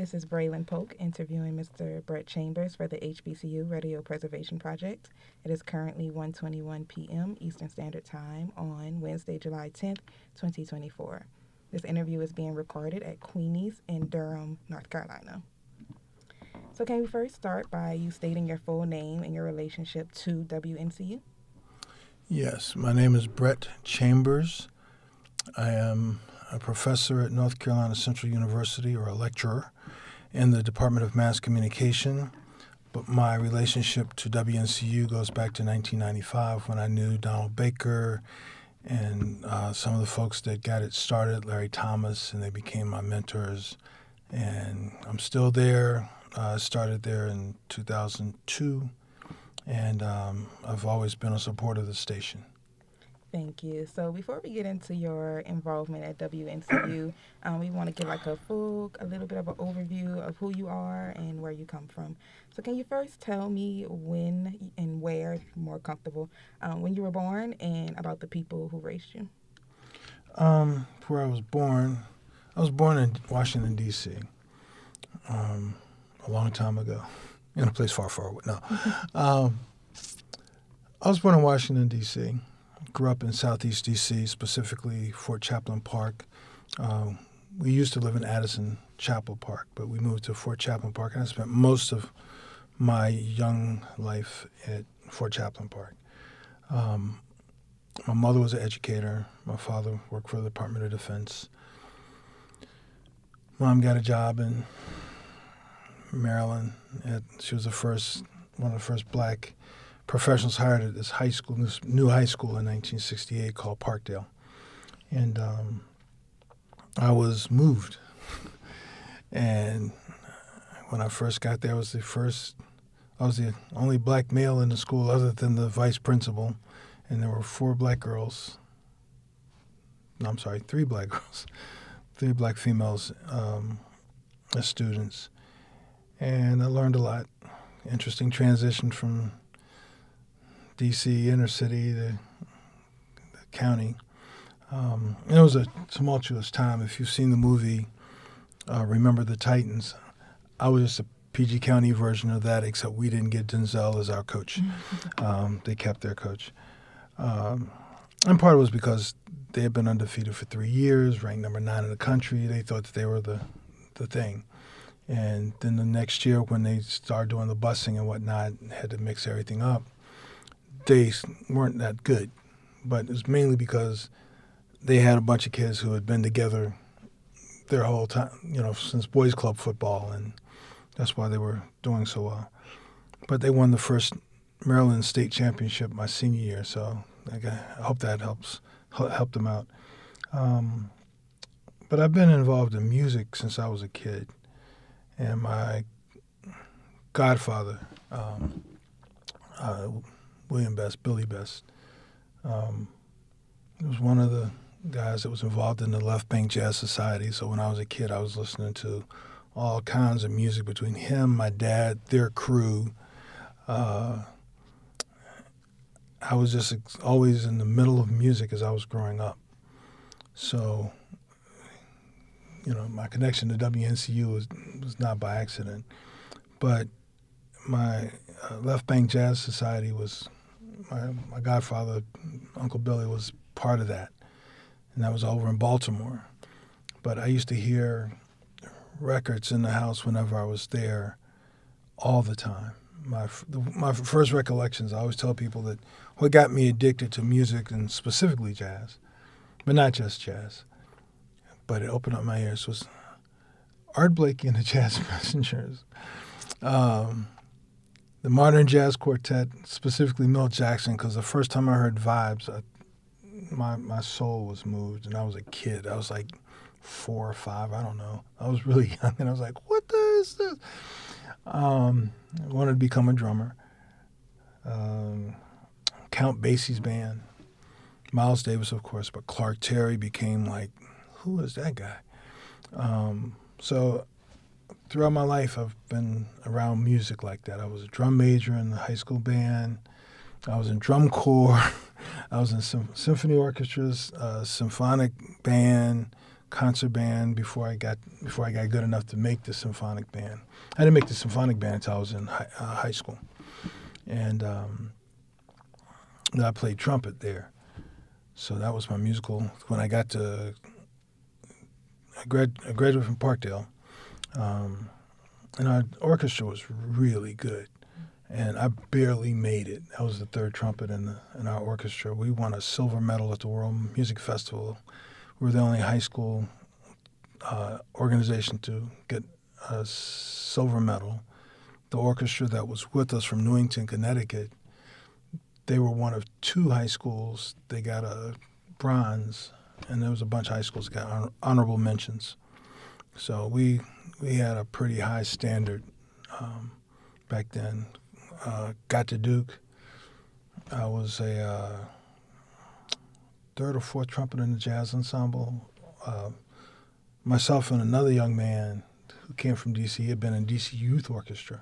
This is Breighlynn Polk interviewing Mr. Brett Chambers for the HBCU Radio Preservation Project. It is currently 1:21 p.m. Eastern Standard Time on Wednesday, July 10th, 2024. This interview is being recorded at Queenie's in Durham, North Carolina. So can we first start by you stating your full name and your relationship to WNCU? Yes, my name is Brett Chambers. I am a professor at North Carolina Central University, or a lecturer, in the Department of Mass Communication. But my relationship to WNCU goes back to 1995 when I knew Donald Baker and some of the folks that got it started, Larry Thomas, and they became my mentors. And I'm still there. I started there in 2002, and I've always been a supporter of the station. Thank you. So before we get into your involvement at WNCU, we want to give like a little bit of an overview of who you are and where you come from. So can you first tell me when and where, if you're more comfortable, when you were born and about the people who raised you? Where I was born in Washington, D.C., a long time ago, in a place far, far away. No. I was born in Washington, D.C., grew up in Southeast D.C., specifically Fort Chaplain Park. We used to live in Addison Chapel Park, but we moved to Fort Chaplain Park, and I spent most of my young life at Fort Chaplain Park. My mother was an educator. My father worked for the Department of Defense. Mom got a job in Maryland. She was one of the first black professionals hired at this new high school in 1968 called Parkdale. And I was moved. And when I first got there, I was the only black male in the school other than the vice principal. And there were three black girls, three black females as students. And I learned a lot. Interesting transition from D.C. inner city, the county. It was a tumultuous time. If you've seen the movie Remember the Titans, I was just a PG County version of that, except we didn't get Denzel as our coach. They kept their coach. And part of it was because they had been undefeated for 3 years, ranked number 9 in the country. They thought that they were the thing. And then the next year when they started doing the busing and whatnot, had to mix everything up, they weren't that good. But it was mainly because they had a bunch of kids who had been together their whole time, since boys club football, and that's why they were doing so well. But they won the first Maryland state championship my senior year, so I hope that helped them out. But I've been involved in music since I was a kid, and my godfather, Billy Best, was one of the guys that was involved in the Left Bank Jazz Society. So when I was a kid, I was listening to all kinds of music between him, my dad, their crew. I was just always in the middle of music as I was growing up. So, my connection to WNCU was not by accident. But my Left Bank Jazz Society was, my godfather, Uncle Billy, was part of that. And that was over in Baltimore. But I used to hear records in the house whenever I was there all the time. My first recollections, I always tell people that what got me addicted to music, and specifically jazz, but not just jazz, but it opened up my ears, was Art Blakey and the Jazz Messengers. The Modern Jazz Quartet, specifically Milt Jackson, because the first time I heard Vibes, my soul was moved, and I was a kid. I was like 4 or 5, I don't know. I was really young, and I was like, what is this? I wanted to become a drummer. Count Basie's band. Miles Davis, of course, but Clark Terry became like, who is that guy? So throughout my life, I've been around music like that. I was a drum major in the high school band. I was in drum corps. I was in symphony orchestras, symphonic band, concert band before I got good enough to make the symphonic band. I didn't make the symphonic band until I was in high school, and I played trumpet there. So that was my musical. When I graduated from Parkdale, and our orchestra was really good. And I barely made it. I was the third trumpet in our orchestra. We won a silver medal at the World Music Festival. We were the only high school organization to get a silver medal. The orchestra that was with us from Newington, Connecticut, they were one of 2 high schools. They got a bronze, and there was a bunch of high schools that got honorable mentions. So we had a pretty high standard back then. Got to Duke. I was a third or fourth trumpet in the jazz ensemble. Myself and another young man who came from D.C. had been in D.C. Youth Orchestra,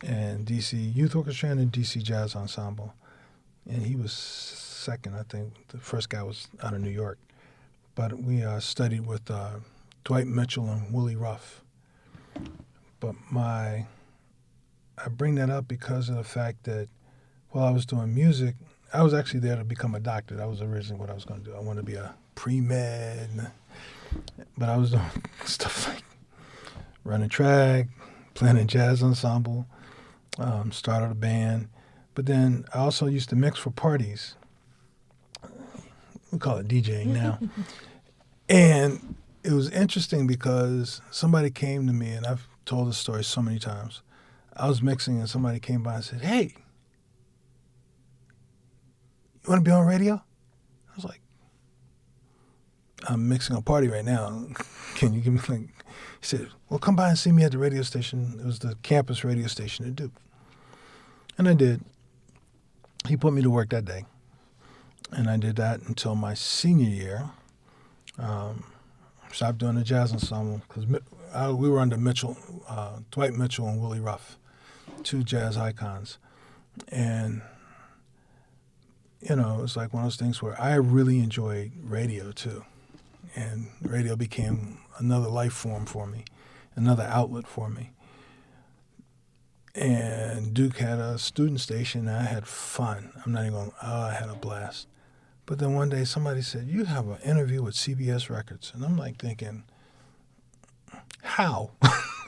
and D.C. Youth Orchestra and the D.C. Jazz Ensemble. And he was second, I think. The first guy was out of New York. But we studied with Dwight Mitchell and Willie Ruff. But I bring that up because of the fact that while I was doing music, I was actually there to become a doctor. That was originally what I was going to do. I wanted to be a pre-med, but I was doing stuff like running track, playing in jazz ensemble, started a band. But then I also used to mix for parties. We call it DJing now. And it was interesting because somebody came to me, and I've told this story so many times. I was mixing and somebody came by and said, "Hey, you want to be on radio?" I was like, "I'm mixing a party right now. Can you give me like?" He said, "Well, come by and see me at the radio station." It was the campus radio station at Duke. And I did. He put me to work that day. And I did that until my senior year. Stopped doing the jazz ensemble because we were under Mitchell, Dwight Mitchell and Willie Ruff, 2 jazz icons. And, it was like one of those things where I really enjoyed radio too. And radio became another life form for me, another outlet for me. And Duke had a student station, and I had fun. I'm not even going, I had a blast. But then one day somebody said, "You have an interview with CBS Records." And I'm like thinking, how?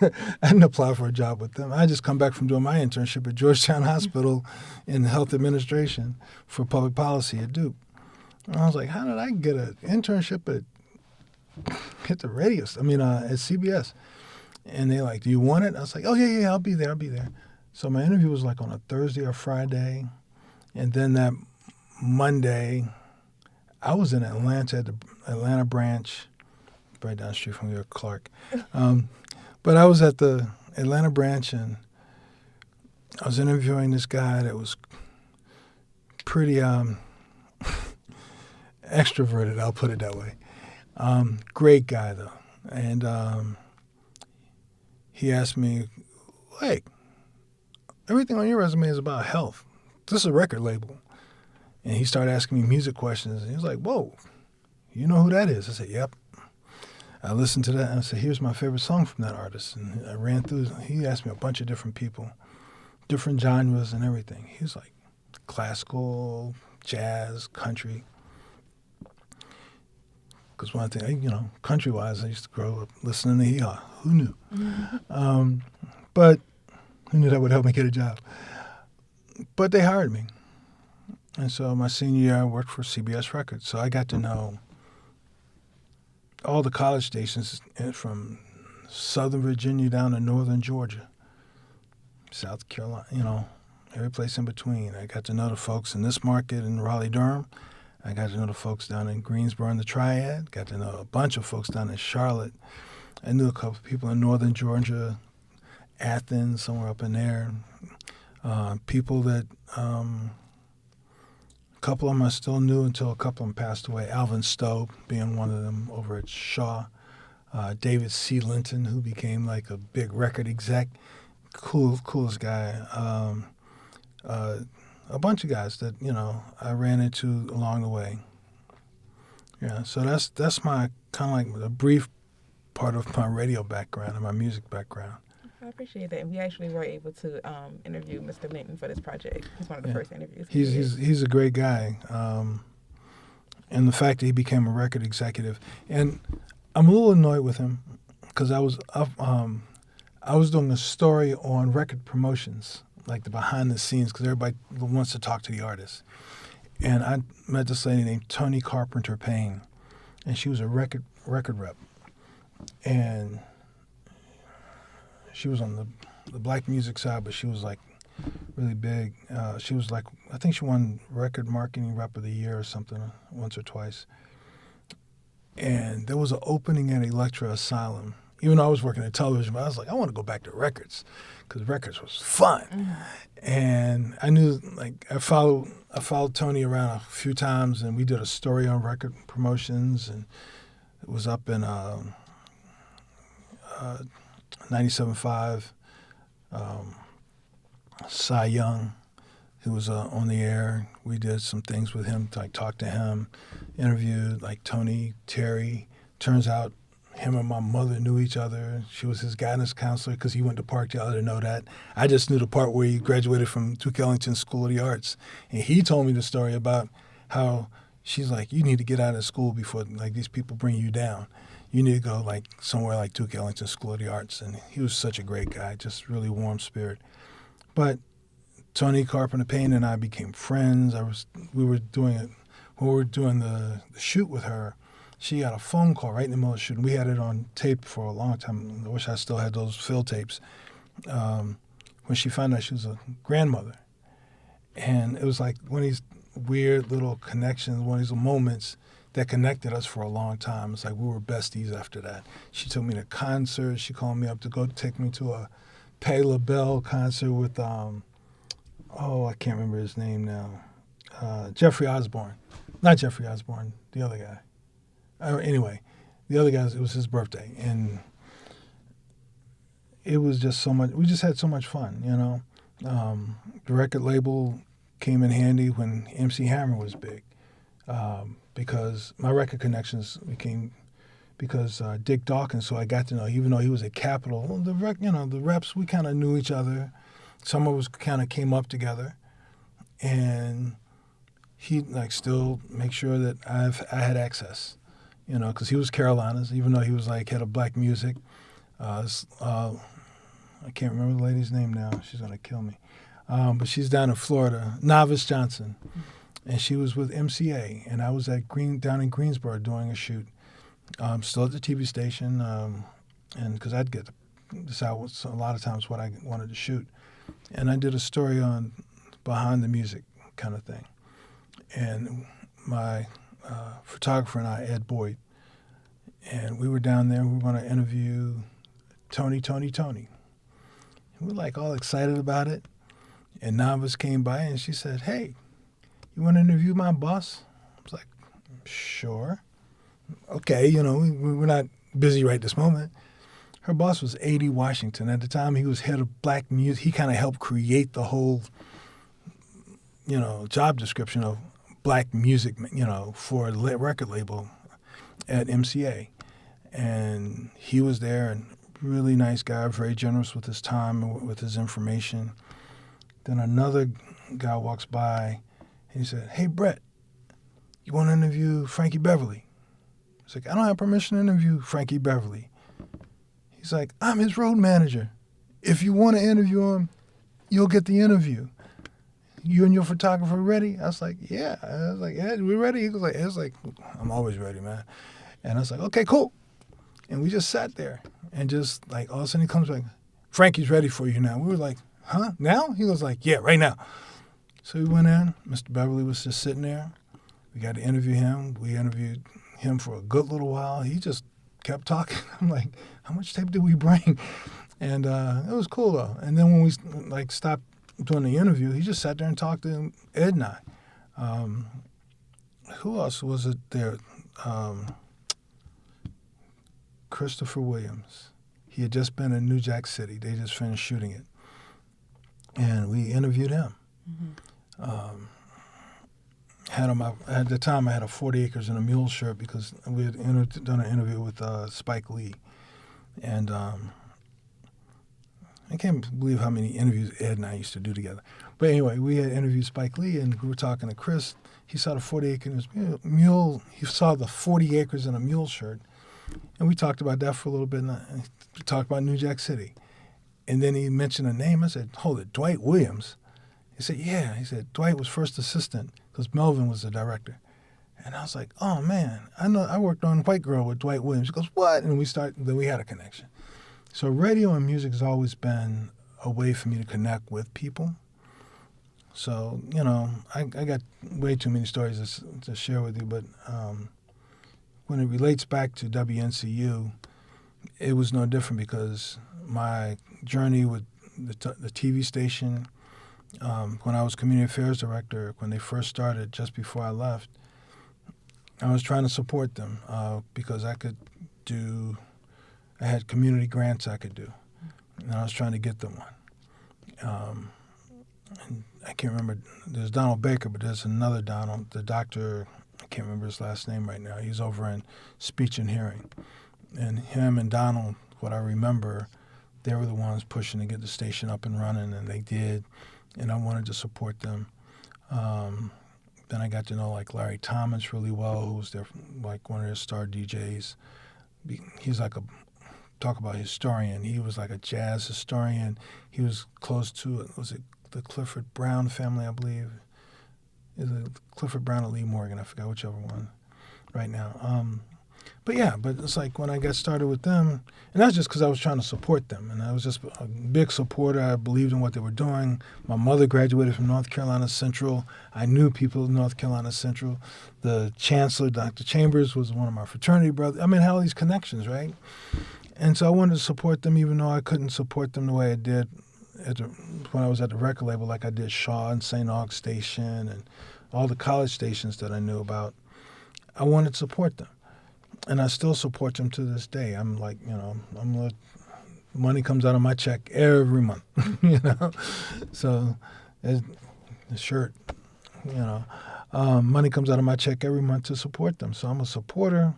I didn't apply for a job with them. I just come back from doing my internship at Georgetown Hospital in health administration for public policy at Duke. And I was like, how did I get an internship at the radio? At CBS. And they're like, "Do you want it?" I was like, "Oh, yeah, I'll be there. So my interview was like on a Thursday or Friday. And then that Monday, I was in Atlanta at the Atlanta branch, right down the street from your Clark. But I was at the Atlanta branch, and I was interviewing this guy that was pretty extroverted, I'll put it that way. Great guy, though. And he asked me, "Hey, everything on your resume is about health. This is a record label." And he started asking me music questions. And he was like, "Whoa, you know who that is?" I said, "Yep." I listened to that, and I said, "Here's my favorite song from that artist." And I ran through. He asked me a bunch of different people, different genres and everything. He was like classical, jazz, country. Because one thing, country-wise, I used to grow up listening to hee-haw. Who knew? But who knew that would help me get a job? But they hired me. And so my senior year, I worked for CBS Records. So I got to know all the college stations from Southern Virginia down to Northern Georgia, South Carolina, every place in between. I got to know the folks in this market in Raleigh-Durham. I got to know the folks down in Greensboro and the Triad. Got to know a bunch of folks down in Charlotte. I knew a couple of people in Northern Georgia, Athens, somewhere up in there. People that... A couple of them I still knew until a couple of them passed away. Alvin Stowe being one of them over at Shaw. David C. Linton, who became like a big record exec. Coolest guy. A bunch of guys that, I ran into along the way. Yeah, so that's my kind of like a brief part of my radio background and my music background. I appreciate that. And we actually were able to interview Mr. Linton for this project. He's one of the Yeah, first interviews we he's did. he's he's a great guy, and the fact that he became a record executive, and I'm a little annoyed with him because I was doing a story on record promotions, like the behind the scenes, because everybody wants to talk to the artist. And I met this lady named Tony Carpenter Payne, and she was a record rep, and she was on the black music side, but she was like really big. She was like, I think she won record marketing rep of the year or something once or twice. And there was an opening at Electra Asylum. Even though I was working at television, but I was like, I want to go back to records because records was fun. Mm-hmm. And I knew, like, I followed Tony around a few times, and we did a story on record promotions, and it was up in 97.5. Cy Young, who was on the air. We did some things with him, like talked to him, interviewed like Tony, Terry. Turns out him and my mother knew each other. She was his guidance counselor because he went to Parkdale. I didn't know that. I just knew the part where he graduated from Duke Ellington School of the Arts. And he told me the story about how she's like, you need to get out of school before like these people bring you down. You need to go like somewhere like Duke Ellington School of the Arts. And he was such a great guy, just really warm spirit. But Tony Carpenter Payne and I became friends. We were doing it when we were doing the shoot with her. She got a phone call right in the middle of the shoot. We had it on tape for a long time. I wish I still had those fill tapes. When she found out she was a grandmother, and it was like one of these weird little connections, one of these moments that connected us for a long time. It's like we were besties after that. She took me to concerts. She called me up to go take me to a Patti LaBelle concert with I can't remember his name now. Jeffrey Osborne. Not Jeffrey Osborne, the other guy. Anyway, the other guy, it was his birthday. And it was just so much, we just had so much fun, you know. The record label came in handy when MC Hammer was big because my record connections became because Dick Dawkins, so I got to know, even though he was at Capitol, the reps, we kind of knew each other. Some of us kind of came up together, and he like still make sure that I had access, you know, because he was Carolinas, even though he was like head of black music. I can't remember the lady's name now. She's gonna kill me, but she's down in Florida, Navis Johnson, and she was with MCA, and I was at down in Greensboro doing a shoot. Still at the TV station, and because I'd get to decide a lot of times what I wanted to shoot. And I did a story on behind the music kind of thing. And my photographer and I, Ed Boyd, and we were down there, we were going to interview Tony. And we were like all excited about it. And Navis came by and she said, hey, you want to interview my boss? I was like, sure. Okay, you know, we're not busy right this moment. Her boss was A.D. Washington. At the time, he was head of black music. He kind of helped create the whole, you know, job description of black music, you know, for a record label at MCA. And he was there, and really nice guy, very generous with his time and with his information. Then another guy walks by, and he said, hey, Brett, you want to interview Frankie Beverly? He's like, I don't have permission to interview Frankie Beverly. He's like, I'm his road manager. If you want to interview him, you'll get the interview. You and your photographer ready? I was like, yeah. I was like, yeah, we ready? He was like, I'm always ready, man. And I was like, okay, cool. And we just sat there and just like all of a sudden he comes like, Frankie's ready for you now. We were like, huh? Now? He was like, yeah, right now. So we went in. Mr. Beverly was just sitting there. We got to interview him. We interviewed him for a good little while. He just kept talking. I'm like, how much tape did we bring? And it was cool though. And then when we like stopped doing the interview, he just sat there and talked to Ed and I. Who else was it there? Christopher Williams. He had just been in New Jack City. They just finished shooting it. And we interviewed him. Mm-hmm. had on my at the time I had a 40 acres and a mule shirt because we had done an interview with Spike Lee, and I can't believe how many interviews Ed and I used to do together. But anyway, we had interviewed Spike Lee, and we were talking to Chris. He saw the 40 acres mule. He saw the 40 acres in a mule shirt, and we talked about that for a little bit. And we talked about New Jack City, and then he mentioned a name. I said, "Hold it, Dwight Williams." He said, "Yeah." He said Dwight was first assistant because Melvin was the director. And I was like, "Oh man, I know. I worked on White Girl with Dwight Williams." He goes, "What?" And then we had a connection. So radio and music has always been a way for me to connect with people. So, I got way too many stories to share with you, but when it relates back to WNCU, it was no different because my journey with the TV station, when I was community affairs director, when they first started, just before I left, I was trying to support them because I had community grants I could do, and I was trying to get them one. And I can't remember, there's Donald Baker, but there's another Donald, the doctor, I can't remember his last name right now. He's over in speech and hearing. And him and Donald, what I remember, they were the ones pushing to get the station up and running, and they did, and I wanted to support them. Then I got to know like Larry Thomas really well, who was like one of their star DJs. He's like talk about historian. He was like a jazz historian. He was close to, was it the Clifford Brown family, I believe? Is it Clifford Brown or Lee Morgan? I forgot whichever one right now. But it's like when I got started with them, and that's just because I was trying to support them, and I was just a big supporter. I believed in what they were doing. My mother graduated from North Carolina Central. I knew people in North Carolina Central. The chancellor, Dr. Chambers, was one of my fraternity brothers. I mean, I had all these connections, right? And so I wanted to support them, even though I couldn't support them the way I did when I was at the record label, like I did Shaw and St. Aug Station and all the college stations that I knew about. I wanted to support them. And I still support them to this day. I'm like, money comes out of my check every month, So the shirt, money comes out of my check every month to support them. So I'm a supporter.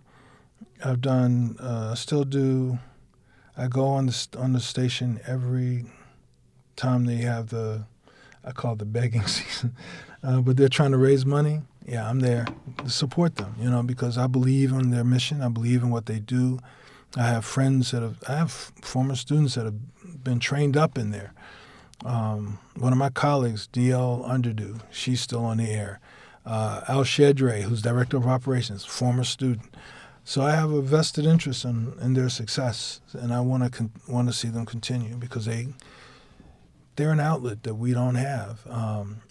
I've done, still do. I go on the station every time they have I call it the begging season, but they're trying to raise money. Yeah, I'm there to support them, because I believe in their mission. I believe in what they do. I have friends I have former students that have been trained up in there. One of my colleagues, D.L. Underdew, she's still on the air. Al Shedre, who's director of operations, former student. So I have a vested interest in their success, and I want to see them continue because they're an outlet that we don't have.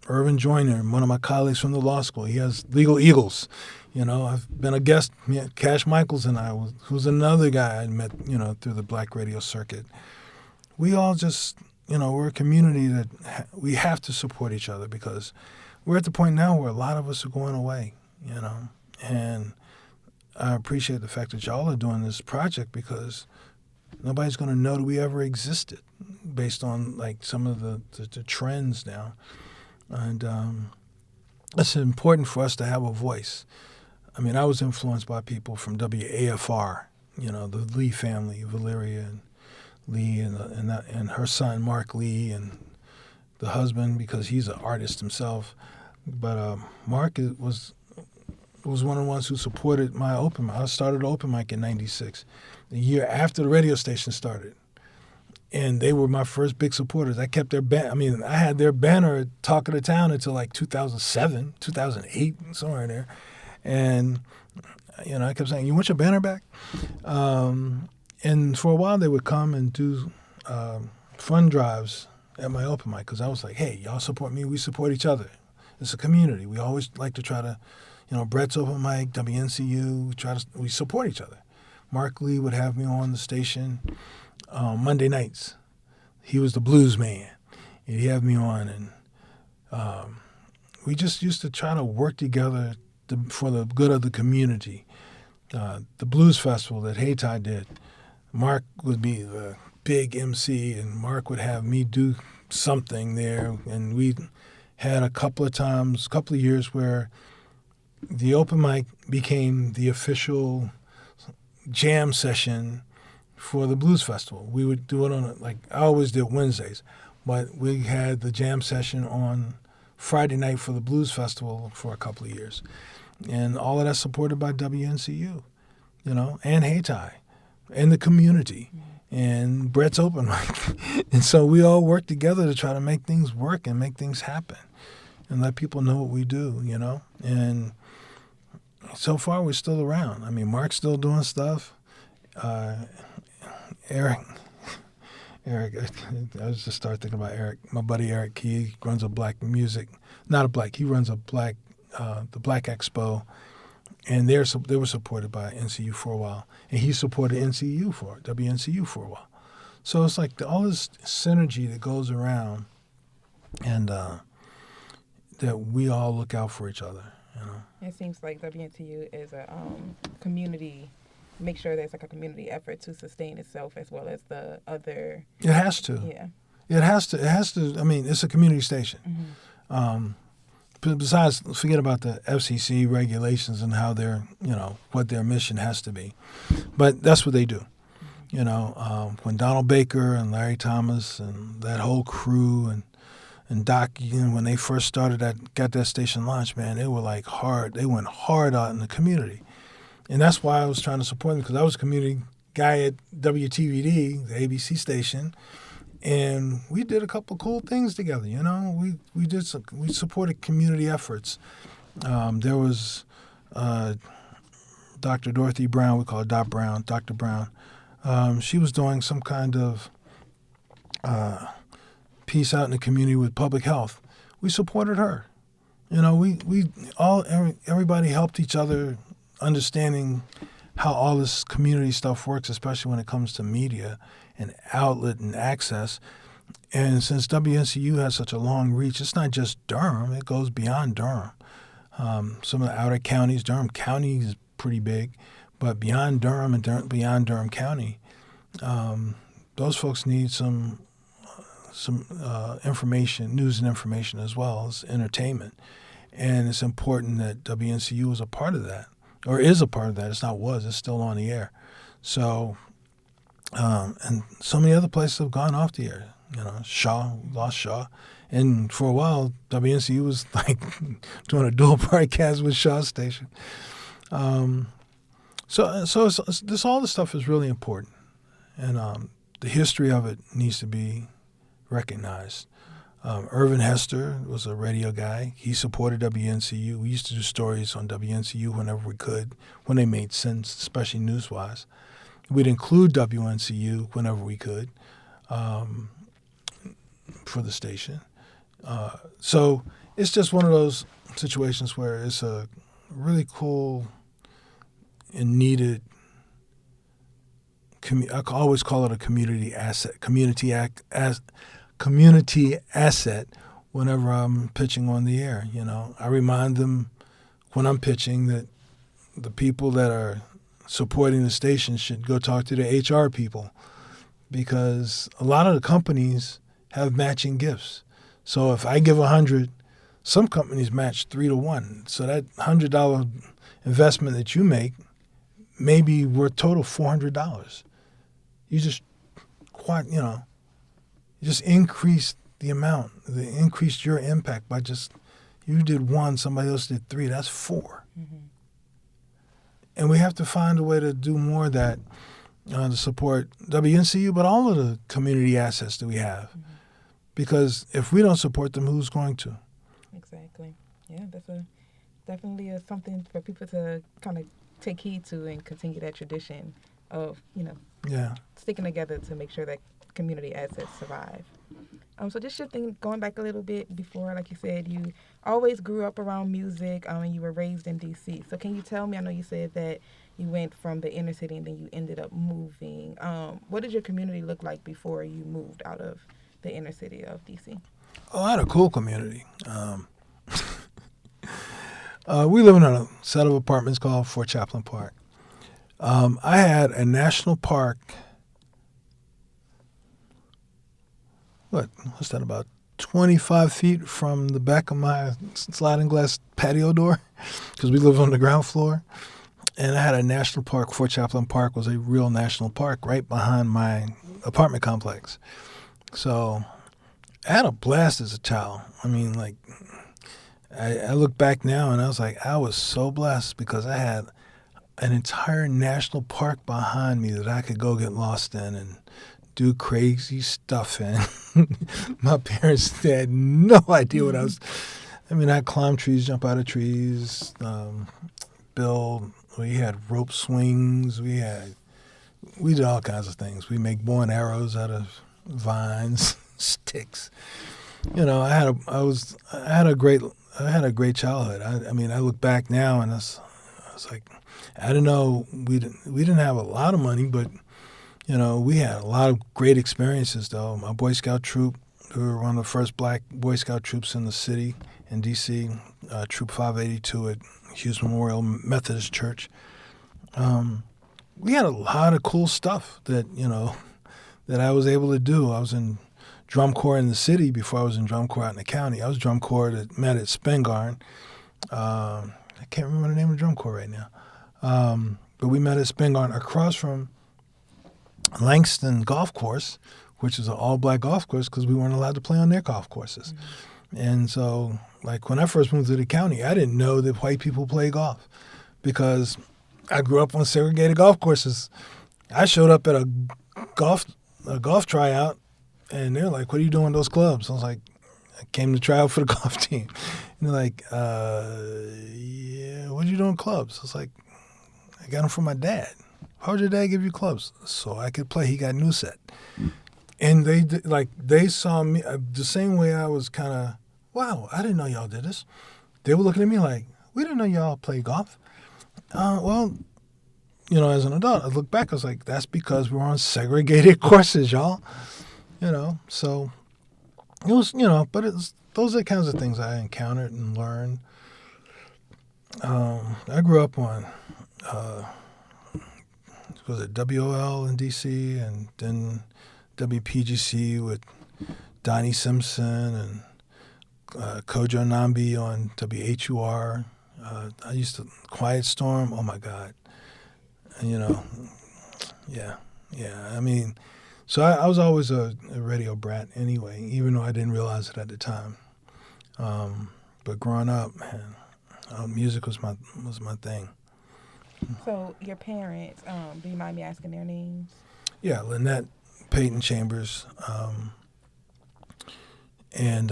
Irvin Joyner, one of my colleagues from the law school, he has Legal Eagles. I've been a guest. Cash Michaels and I, who's another guy I met, through the black radio circuit. We all just, we're a community that we have to support each other because we're at the point now where a lot of us are going away, and I appreciate the fact that y'all are doing this project because nobody's going to know that we ever existed based on like some of the trends now. And it's important for us to have a voice. I mean, I was influenced by people from WAFR, the Lee family, Valeria and Lee and her son, Mark Lee, and the husband, because he's an artist himself. But Mark was one of the ones who supported my open mic. I started open mic in '96, the year after the radio station started. And they were my first big supporters. I kept their I had their banner at Talk of the Town until like 2007, 2008, somewhere in there. And, I kept saying, "You want your banner back?" And for a while they would come and do fund drives at my open mic because I was like, "Hey, y'all support me, we support each other. It's a community. We always like to try to, Brett's open mic, WNCU, we support each other." Mark Lee would have me on the station Monday nights. He was the blues man. And he'd have me on, and we just used to try to work together for the good of the community. The blues festival that Hayti did, Mark would be the big MC, and Mark would have me do something there. And we had a couple of years where the open mic became the official jam session for the blues festival. We would do it on I always did Wednesdays, but we had the jam session on Friday night for the blues festival for a couple of years, and all of that supported by WNCU, and Hayti, and the community, and Brett's open mic, and so we all worked together to try to make things work and make things happen, and let people know what we do, and so far we're still around. I mean, Mark's still doing stuff. Eric, I was just started thinking about Eric. My buddy Eric, he runs a black music, he runs a black, the Black Expo, and they were supported by NCU for a while, and he supported WNCU for a while. So it's like all this synergy that goes around, and that we all look out for each other. It seems like WNCU is a community. Make sure there's a community effort to sustain itself as well as the other. It has to. Yeah. It has to. I mean, it's a community station. Besides, forget about the FCC regulations and how what their mission has to be. But that's what they do. When Donald Baker and Larry Thomas and that whole crew and Doc, when they first got that station launched, man, they were hard. They went hard out in the community. And that's why I was trying to support them, because I was a community guy at WTVD, the ABC station, and we did a couple of cool things together. We supported community efforts. There was Dr. Dorothy Brown, we call her Dr. Brown. She was doing some kind of piece out in the community with public health. We supported her. Everybody helped each other, understanding how all this community stuff works, especially when it comes to media and outlet and access. And since WNCU has such a long reach, it's not just Durham, it goes beyond Durham. Some of the outer counties, Durham County is pretty big, but beyond Durham and beyond Durham County, those folks need some information, news and information, as well as entertainment. And it's important that WNCU is a part of that. Or is a part of that. It's still on the air. So, and so many other places have gone off the air. Lost Shaw. And for a while, WNCU was doing a dual broadcast with Shaw Station. So all this stuff is really important. And the history of it needs to be recognized. Irvin Hester was a radio guy. He supported WNCU. We used to do stories on WNCU whenever we could, when they made sense, especially news-wise. We'd include WNCU whenever we could for the station. So it's just one of those situations where it's a really cool and needed, I always call it a community asset, community asset whenever I'm pitching on the air. I remind them when I'm pitching that the people that are supporting the station should go talk to the HR people, because a lot of the companies have matching gifts. So if I give 100, some companies match 3 to 1. So that $100 investment that you make may be worth total $400. You just increased the amount, increased your impact by you did 1, somebody else did 3, that's 4. Mm-hmm. And we have to find a way to do more of that to support WNCU, but all of the community assets that we have. Mm-hmm. Because if we don't support them, who's going to? Exactly. Yeah, that's definitely something for people to kind of take heed to and continue that tradition of, sticking together to make sure that community assets survive. So just going back a little bit before, like you said, you always grew up around music and you were raised in D.C. So can you tell me, I know you said that you went from the inner city and then you ended up moving. What did your community look like before you moved out of the inner city of D.C.? Oh, I had a cool community. We live in a set of apartments called Fort Chaplain Park. I had a national park. What's that, about 25 feet from the back of my sliding glass patio door because we lived on the ground floor. And I had a national park. Fort Chaplain Park was a real national park right behind my apartment complex. So I had a blast as a child. I mean, like, I look back now and I was like, I was so blessed because I had an entire national park behind me that I could go get lost in and do crazy stuff in. My parents had no idea what I was. I mean, I climbed trees, jump out of trees, build. We had rope swings. We did all kinds of things. We make bow and arrows out of vines, sticks. You know, I had a great childhood. I mean, I look back now and I was like, I didn't know we didn't have a lot of money, but you know, we had a lot of great experiences. Though my Boy Scout troop, we were one of the first black Boy Scout troops in the city in D.C. Troop 582 at Hughes Memorial Methodist Church. We had a lot of cool stuff that I was able to do. I was in drum corps in the city before I was in drum corps out in the county. I was drum corps that met at Spingarn. I can't remember the name of the drum corps right now. But we met at Spingarn across from Langston Golf Course, which is an all-black golf course because we weren't allowed to play on their golf courses. Mm-hmm. And so, like, when I first moved to the county, I didn't know that white people play golf because I grew up on segregated golf courses. I showed up at a golf tryout, and they're like, what are you doing with those clubs? I was like, I came to try out for the golf team. And they're like, yeah, what are you doing with clubs? I was like, I got them from my dad. How would your dad give you clubs? So I could play. He got new set. And they saw me the same way I was kind of, wow, I didn't know y'all did this. They were looking at me like, we didn't know y'all play golf. Well, you know, as an adult, I look back, I was like, that's because we were on segregated courses, y'all. You know, so it was, but those are the kinds of things I encountered and learned. I grew up on, was it WOL in D.C. and then WPGC with Donnie Simpson and Kojo Nambi on WHUR. I used to, Quiet Storm, oh my God. And, yeah. I mean, so I was always a radio brat anyway, even though I didn't realize it at the time. But growing up, man, music was my thing. So your parents, do you mind me asking their names? Yeah, Lynette Peyton Chambers and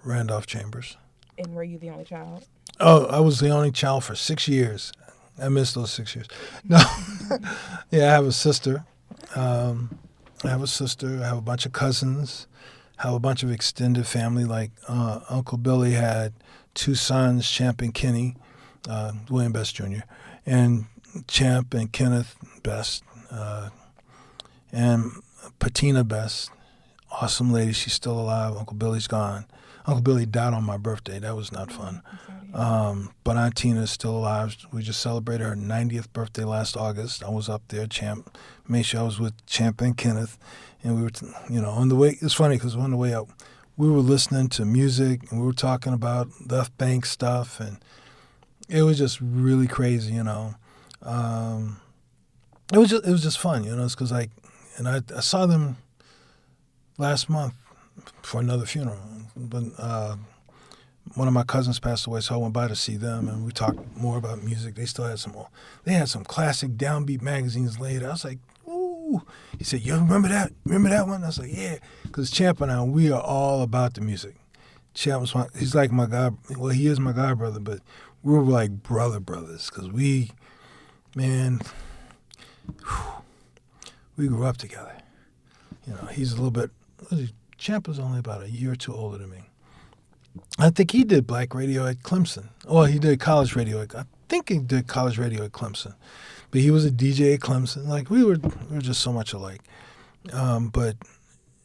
Randolph Chambers. And were you the only child? Oh, I was the only child for 6 years. I missed those 6 years. No, yeah, I have a sister. I have a bunch of cousins. I have a bunch of extended family. Like Uncle Billy had 2 sons, Champ and Kenny, William Best Jr., and Champ and Kenneth Best, and Patina Best, awesome lady. She's still alive. Uncle Billy's gone. Uncle Billy died on my birthday. That was not fun. But Aunt Tina's still alive. We just celebrated her 90th birthday last August. I was up there, Champ. Made sure I was with Champ and Kenneth. And we were, on the way. It's funny because on the way up, we were listening to music and we were talking about Left Bank stuff. And it was just really crazy, It was just fun, It's because I saw them last month for another funeral. But one of my cousins passed away, so I went by to see them, and we talked more about music. They still had some classic downbeat magazines later. I was like, ooh. He said, yo, remember that? Remember that one? I was like, yeah. Because Champ and I, we are all about the music. Champ was he's like my god. Well, he is my god brother, but we were like brothers because we grew up together. He's a little bit. Champ was only about a year or two older than me. I think he did black radio at Clemson. Well, he did college radio. I think he did college radio at Clemson, but he was a DJ at Clemson. Like we were just so much alike. But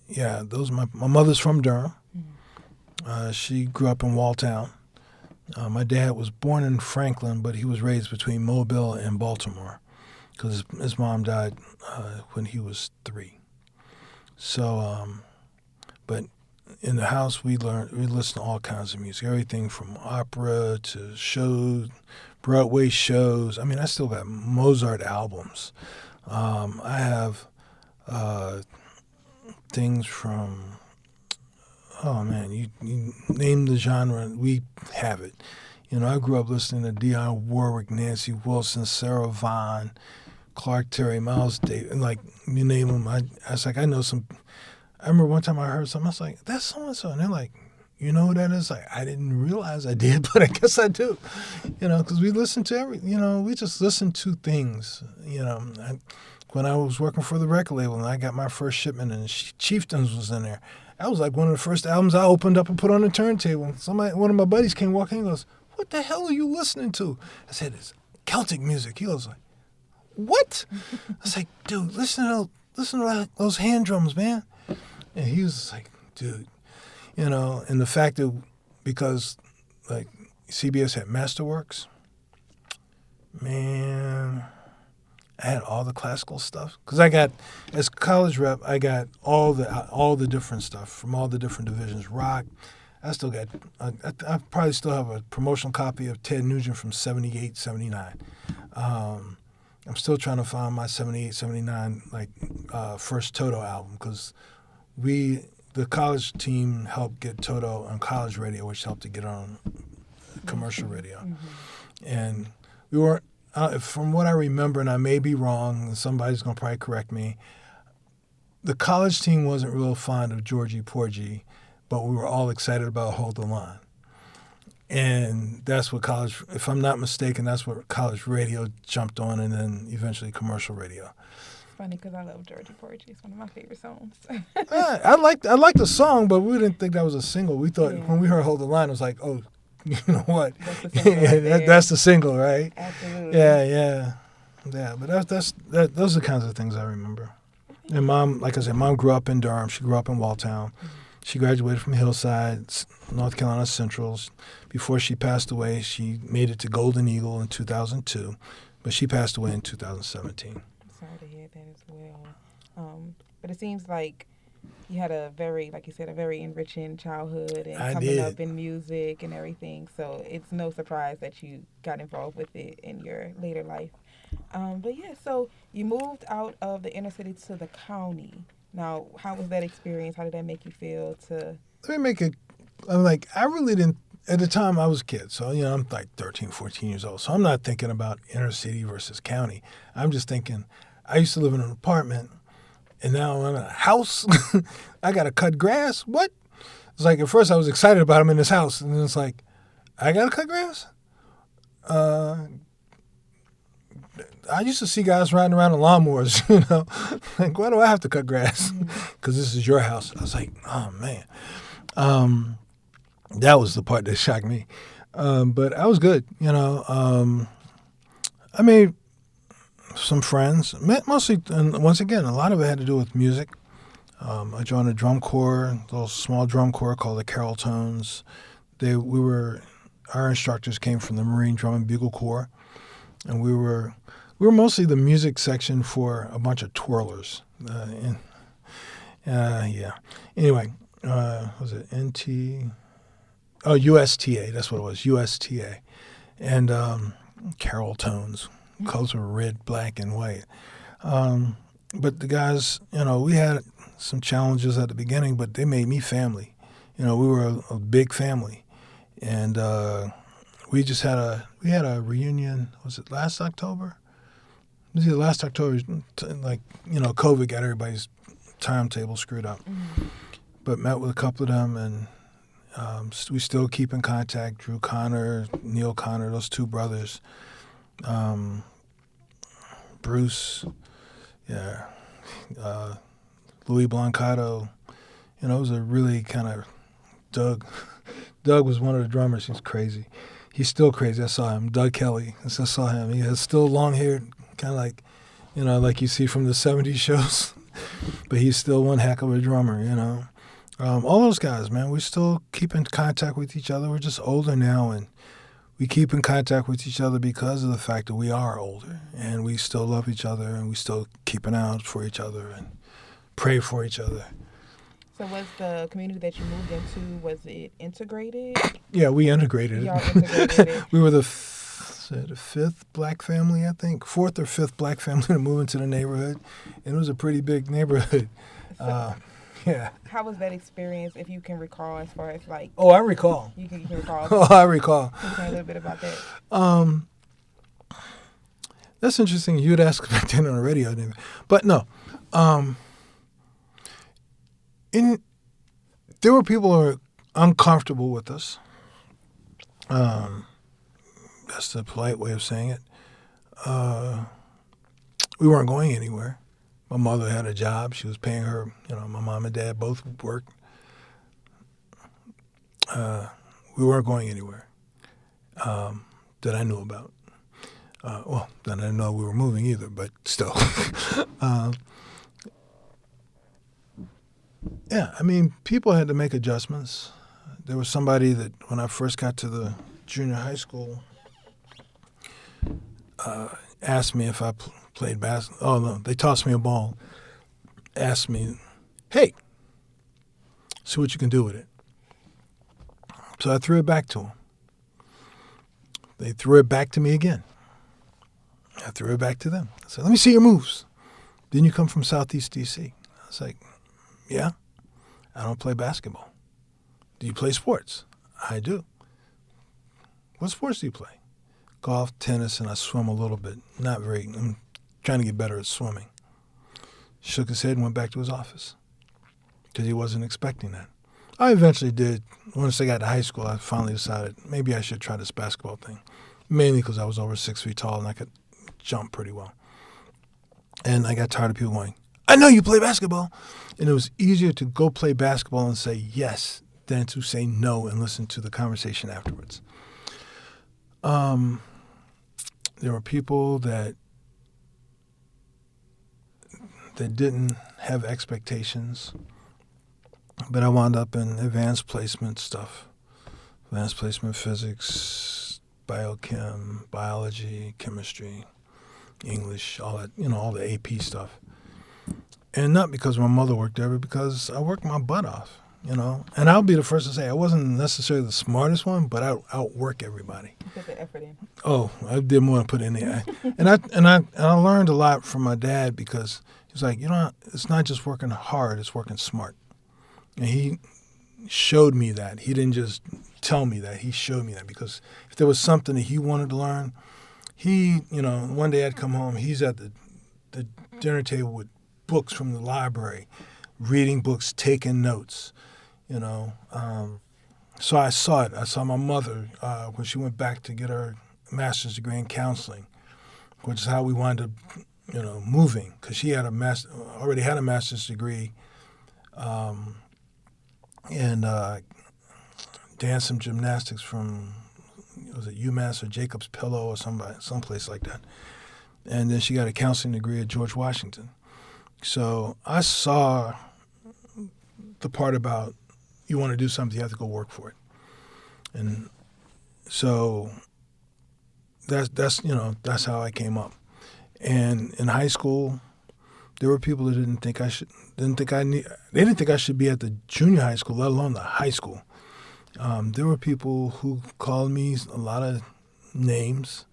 yeah, my mother's from Durham. She grew up in Walltown. My dad was born in Franklin, but he was raised between Mobile and Baltimore because his mom died when he was 3. So, but in the house, we listen to all kinds of music, everything from opera to shows, Broadway shows. I mean, I still got Mozart albums. I have things from, oh man, you name the genre, we have it. You know, I grew up listening to Dionne Warwick, Nancy Wilson, Sarah Vaughan, Clark Terry, Miles Davis, and like you name them. I was like, I know some. I remember one time I heard something. I was like, that's so and so, and they're like, you know who that is? Like, I didn't realize I did, but I guess I do. You know, because we listen to we just listen to things. You know, when I was working for the record label and I got my first shipment and Chieftains was in there, that was like one of the first albums I opened up and put on the turntable. One of my buddies came walking and goes, "What the hell are you listening to?" I said, "It's Celtic music." He goes like, "What?" I was like, "Dude, listen to those hand drums, man." And he was like, "Dude," you know, and the fact that because like CBS had Masterworks, man, I had all the classical stuff because I got, as college rep, I got all the different stuff from all the different divisions. Rock, I still got, I probably still have a promotional copy of Ted Nugent from 78, 79. I'm still trying to find my 78, 79 first Toto album because the college team helped get Toto on college radio, which helped to get on commercial radio. Mm-hmm. And we weren't, from what I remember, and I may be wrong, and somebody's going to probably correct me, the college team wasn't real fond of Georgie Porgy, but we were all excited about Hold the Line. And that's what college, if I'm not mistaken, that's what college radio jumped on, and then eventually commercial radio. Funny because I love Georgie Porgy. It's one of my favorite songs. I liked the song, but we didn't think that was a single. We thought when we heard Hold the Line, it was like, oh, you know what? That's the single, that's the single, right? Absolutely. Yeah. But those are the kinds of things I remember. And Mom, like I said, Mom grew up in Durham. She grew up in Walltown. Mm-hmm. She graduated from Hillside, North Carolina Central. Before she passed away, she made it to Golden Eagle in 2002, but she passed away in 2017. Sorry to hear that as well. But it seems like you had a very, like you said, a very enriching childhood and coming up in music and everything. So it's no surprise that you got involved with it in your later life. But yeah, so you moved out of the inner city to the county. Now, how was that experience? How did that make you feel? Let me make it, I really didn't, at the time I was a kid. So, I'm like 13, 14 years old. So I'm not thinking about inner city versus county. I'm just thinking, I used to live in an apartment, and now I'm in a house. I got to cut grass. What? It's like at first I was excited about him in this house, and then it's like, I got to cut grass? I used to see guys riding around in lawnmowers, Like, why do I have to cut grass? Because this is your house. I was like, oh, man. That was the part that shocked me. But I was good, I made some friends, mostly, and once again, a lot of it had to do with music. I joined a drum corps, a little small drum corps called the Carroll Tones. Our instructors came from the Marine Drum and Bugle Corps, and we were mostly the music section for a bunch of twirlers. Anyway, was it NT? Oh, USTA. That's what it was, USTA. And Carroll Tones. Colors were red, black, and white. But the guys, we had some challenges at the beginning, but they made me family. We were a big family. And we had a reunion, was it last October? It was either last October, COVID got everybody's timetable screwed up. Mm-hmm. But met with a couple of them, and we still keep in contact. Drew Connor, Neil Connor, those two brothers. Bruce, Louis Blancato. It was a really kind of Doug. Doug was one of the drummers. He's crazy. He's still crazy. I saw him. Doug Kelly. I saw him. He has still long hair, kind of like, like you see from the 70s shows. But he's still one heck of a drummer, All those guys, man, we still keep in contact with each other. We're just older now, and we keep in contact with each other because of the fact that we are older, and we still love each other, and we still keep an eye out for each other and pray for each other. So was the community that you moved into, was it integrated? Yeah, we integrated Y'all it. integrated it. We were the fifth black family, I think, fourth or fifth black family to move into the neighborhood, and it was a pretty big neighborhood. So Yeah. how was that experience, if you can recall, as far as like Oh, I recall. you can recall? Oh, I recall. Can you tell me a little bit about that? That's interesting. You'd ask back then on the radio, but no. There were people who were uncomfortable with us. That's the polite way of saying it. We weren't going anywhere. My mother had a job. She was paying her, my mom and dad both worked. We weren't going anywhere that I knew about. That I didn't know we were moving either, but still. Yeah, I mean, people had to make adjustments. There was somebody that, when I first got to the junior high school, asked me if I played basketball. Oh, no, they tossed me a ball. Asked me, hey, see what you can do with it. So I threw it back to them. They threw it back to me again. I threw it back to them. I said, let me see your moves. Didn't you come from Southeast D.C.? I was like, yeah, I don't play basketball. Do you play sports? I do. What sports do you play? Golf, tennis, and I swim a little bit. Not very. I'm trying to get better at swimming. Shook his head and went back to his office because he wasn't expecting that. I eventually did. Once I got to high school, I finally decided maybe I should try this basketball thing, mainly because I was over 6 feet tall and I could jump pretty well. And I got tired of people going, I know you play basketball. And it was easier to go play basketball and say yes than to say no and listen to the conversation afterwards. There were people that didn't have expectations, but I wound up in advanced placement stuff, advanced placement physics, biochem, biology, chemistry, English, all that, all the AP stuff. And not because my mother worked there, but because I worked my butt off, And I'll be the first to say I wasn't necessarily the smartest one, but I outwork everybody. You put the effort in. Oh, I did more than put in there. And I learned a lot from my dad because he was like, it's not just working hard, it's working smart. And he showed me that. He didn't just tell me that. He showed me that because if there was something that he wanted to learn, one day I'd come home, he's at the dinner table with books from the library, reading books, taking notes, So I saw it. I saw my mother when she went back to get her master's degree in counseling, which is how we wound up, moving, because she had already had a master's degree in dance and gymnastics from, was it UMass or Jacob's Pillow or someplace like that. And then she got a counseling degree at George Washington. So I saw the part about you want to do something, you have to go work for it. And so that's how I came up. And in high school, there were people that didn't think I should be at the junior high school, let alone the high school. There were people who called me a lot of names.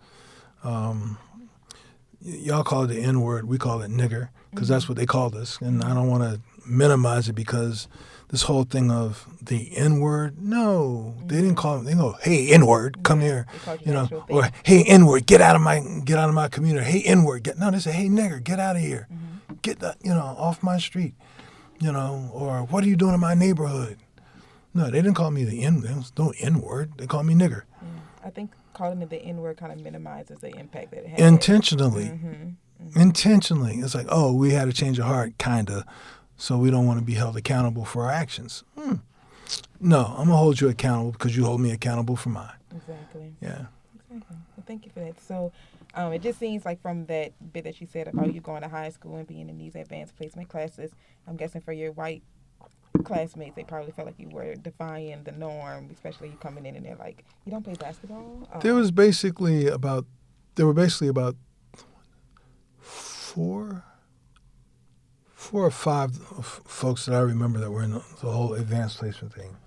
Y'all call it the N-word. We call it nigger because that's what they called us. And I don't want to minimize it because this whole thing of the N-word, no, they didn't call it. They go, hey, N-word, come here, or hey, N-word, get out of my community. Hey, N-word, no, they say, hey, nigger, get out of here, get that, off my street, or what are you doing in my neighborhood? No, they didn't call me the N. There was no N-word. They called me nigger. Yeah. I think calling it the N-word kind of minimizes the impact that it has. Intentionally. Intentionally. It's like, oh, we had a change of heart, kind of, so we don't want to be held accountable for our actions. No, I'm going to hold you accountable because you hold me accountable for mine. Exactly. Yeah. Exactly. Well, thank you for that. So it just seems like from that bit that you said about you going to high school and being in these advanced placement classes, I'm guessing for your white classmates, they probably felt like you were defying the norm, especially you coming in and they're like, you don't play basketball? There were basically about 4 or 5 folks that I remember that were in the whole advanced placement thing.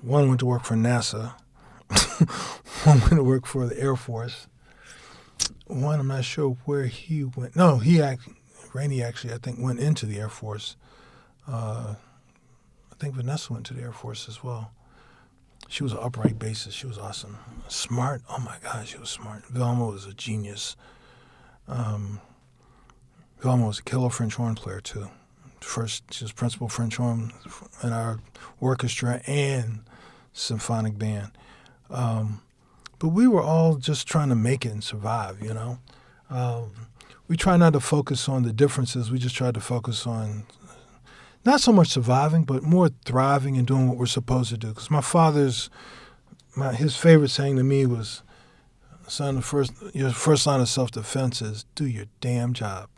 One went to work for NASA. One went to work for the Air Force. One, I'm not sure where he went. No, Rainey actually, I think, went into the Air Force. I think Vanessa went to the Air Force as well. She was an upright bassist. She was awesome. Smart. Oh, my God, she was smart. Vilma was a genius. Vilma was a killer French horn player, too. First, she was principal French horn in our orchestra and symphonic band. But we were all just trying to make it and survive, you know. We try not to focus on the differences. We just try to focus on not so much surviving, but more thriving and doing what we're supposed to do. Because his favorite saying to me was, son, your first line of self-defense is do your damn job.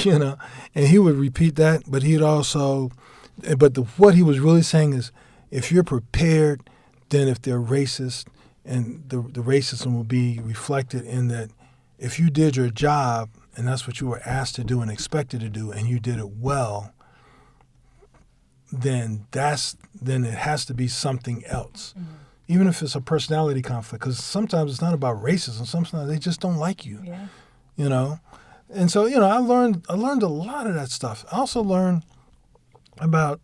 You know, and he would repeat that, but what he was really saying is, if you're prepared, then if they're racist, and the racism will be reflected in that if you did your job and that's what you were asked to do and expected to do and you did it well, then it has to be something else. Mm-hmm. Even if it's a personality conflict, because sometimes it's not about racism. Sometimes they just don't like you, you know. And so, you know, I learned a lot of that stuff. I also learned about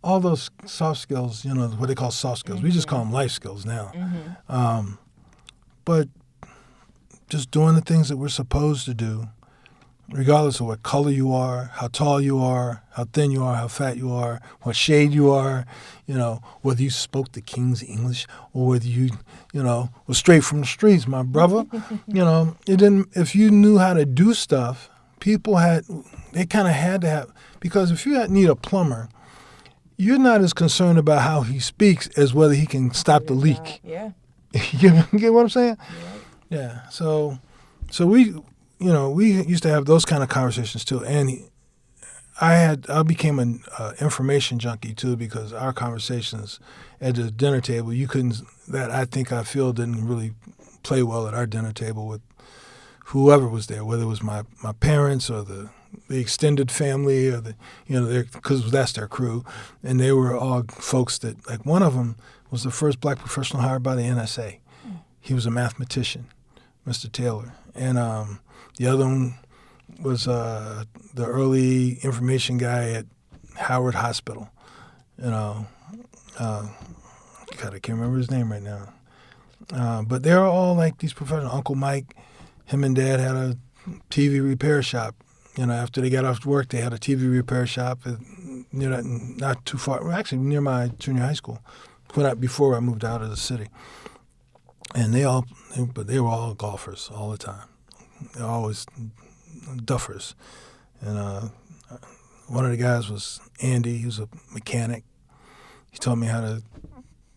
all those soft skills, you know, what they call soft skills. Mm-hmm. We just call them life skills now. Mm-hmm. But just doing the things that we're supposed to do, regardless of what color you are, how tall you are, how thin you are, how fat you are, what shade you are, you know, whether you spoke the King's English or whether you know, was straight from the streets, my brother. You know, if you knew how to do stuff, they kind of had to have, because if you need a plumber, you're not as concerned about how he speaks as whether he can stop the leak. Yeah. You get what I'm saying? Yeah. So we used to have those kind of conversations too. And I became an information junkie too, because our conversations at the dinner table, I feel didn't really play well at our dinner table with whoever was there, whether it was my parents or the extended family or because that's their crew. And they were all folks that, like, one of them was the first black professional hired by the NSA. He was a mathematician, Mr. Taylor. And the other one was the early information guy at Howard Hospital. You know, God, I can't remember his name right now. But they're all like these professionals. Uncle Mike, him and Dad had a TV repair shop. You know, after they got off work, they had a TV repair shop not too far, actually near my junior high school, before I moved out of the city. And they were all golfers all the time. They're always duffers. And one of the guys was Andy. He was a mechanic. He taught me how to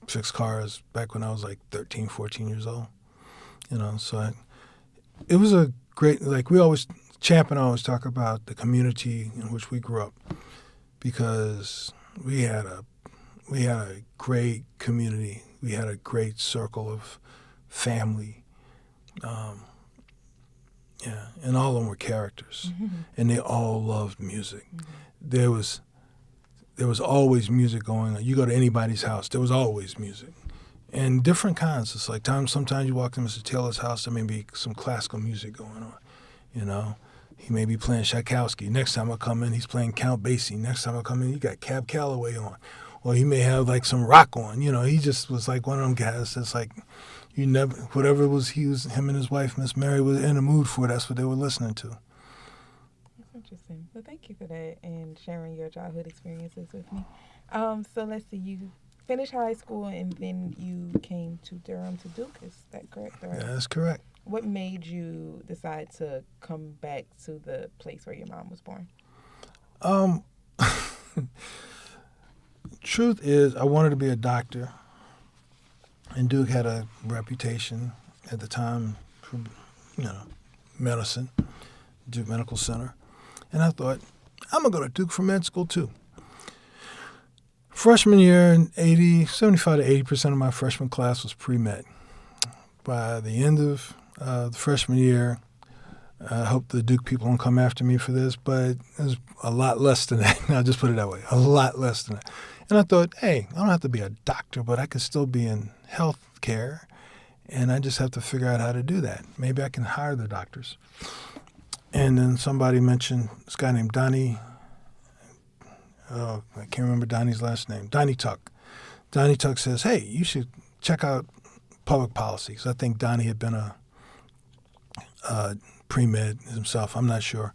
fix cars back when I was like 13, 14 years old. You know, so it was a great, like Champ and I always talk about the community in which we grew up, because we had a great community. We had a great circle of family. And all of them were characters, and they all loved music. There was always music going on. You go to anybody's house, there was always music, and different kinds. It's like sometimes you walk to Mr. Taylor's house, there may be some classical music going on. You know, he may be playing Tchaikovsky. Next time I come in, he's playing Count Basie. Next time I come in, he got Cab Calloway on, or he may have like some rock on. You know, he just was like one of them guys that's like, whatever it was, him and his wife, Miss Mary, was in the mood for, that's what they were listening to. That's interesting. Well, thank you for that and sharing your childhood experiences with me. So let's see, you finished high school and then you came to Durham to Duke, is that correct? Yeah, that's correct. What made you decide to come back to the place where your mom was born? Truth is, I wanted to be a doctor. And Duke had a reputation at the time for, medicine, Duke Medical Center. And I thought, I'm going to go to Duke for med school too. Freshman year, 75 to 80% of my freshman class was pre-med. By the end of the freshman year, I hope the Duke people don't come after me for this, but it was a lot less than that. I'll just put it that way, a lot less than that. And I thought, hey, I don't have to be a doctor, but I could still be in health care, and I just have to figure out how to do that. Maybe I can hire the doctors. And then somebody mentioned this guy named Donnie. Oh, I can't remember Donnie's last name. Donnie Tuck. Donnie Tuck says, hey, you should check out public policy. So I think Donnie had been a pre-med himself. I'm not sure.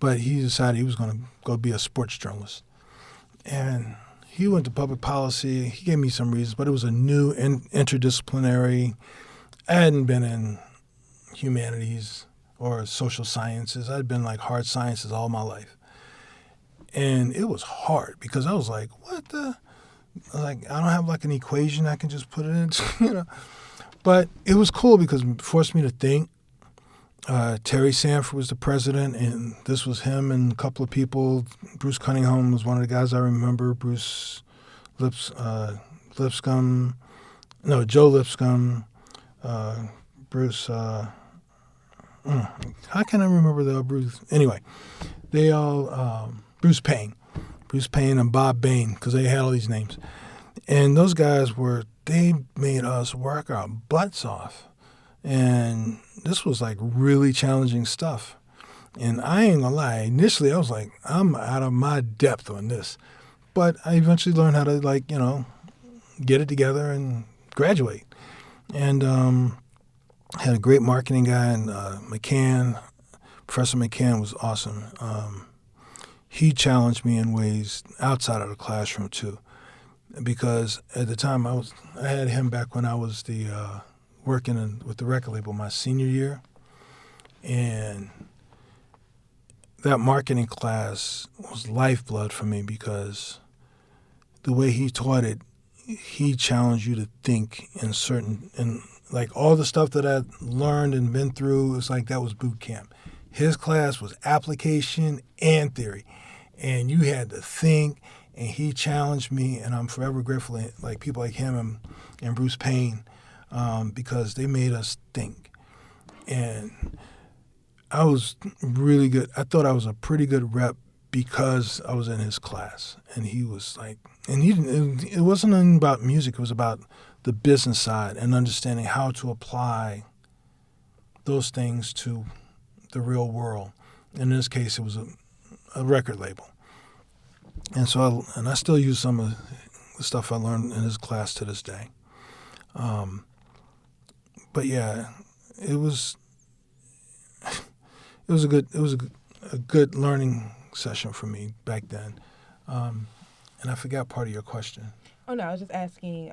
But he decided he was going to go be a sports journalist. And he went to public policy. He gave me some reasons, but it was a new interdisciplinary. I hadn't been in humanities or social sciences. I'd been like hard sciences all my life. And it was hard because I was like, what the? I was like, I don't have like an equation I can just put it in, you know. But it was cool because it forced me to think. Terry Sanford was the president, and this was him and a couple of people. Bruce Cunningham was one of the guys I remember. Joe Lipscomb, Bruce. How can I remember the Bruce? Anyway, they all Bruce Payne and Bob Bain, because they had all these names, and those guys they made us work our butts off. And this was like really challenging stuff. And I ain't gonna lie, initially I was like, I'm out of my depth on this. But I eventually learned how to get it together and graduate. And had a great marketing guy, and McCann, Professor McCann was awesome. He challenged me in ways outside of the classroom too. Because at the time I had him back when I was working with the record label my senior year, and that marketing class was lifeblood for me because the way he taught it, he challenged you to think in like all the stuff that I learned and been through, it's like that was boot camp. His class was application and theory, and you had to think, and he challenged me, and I'm forever grateful like people like him and Bruce Payne, because they made us think. And I was really good. I thought I was a pretty good rep because I was in his class. And he was like, and it wasn't even about music. It was about the business side and understanding how to apply those things to the real world. In this case, it was a record label. And so I still use some of the stuff I learned in his class to this day. But yeah, it was a good learning session for me back then. And I forgot part of your question. Oh no, I was just asking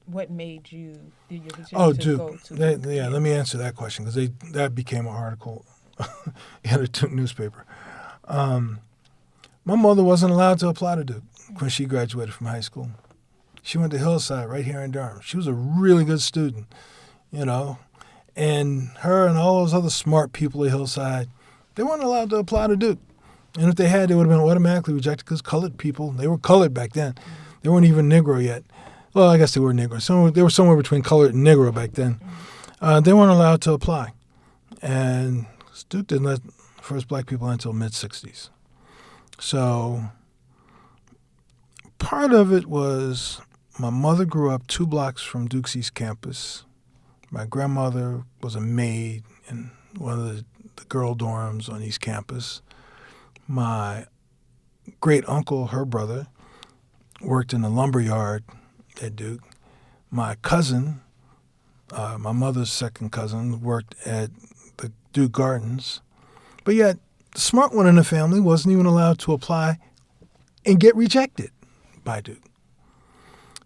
what made you do your decision to Duke. Go to yeah, let me answer that question because that became an article in a Duke newspaper. My mother wasn't allowed to apply to Duke when she graduated from high school. She went to Hillside right here in Durham. She was a really good student, you know. And her and all those other smart people at Hillside, they weren't allowed to apply to Duke. And if they had, they would have been automatically rejected because colored people, they were colored back then. They weren't even Negro yet. Well, I guess they were Negro. They were somewhere between colored and Negro back then. They weren't allowed to apply. And Duke didn't let first black people in until mid-'60s. So part of it was my mother grew up 2 blocks from Duke's East Campus. My grandmother was a maid in one of the girl dorms on East Campus. My great uncle, her brother, worked in the lumber yard at Duke. My cousin, my mother's second cousin, worked at the Duke Gardens. But yet, the smart one in the family wasn't even allowed to apply and get rejected by Duke.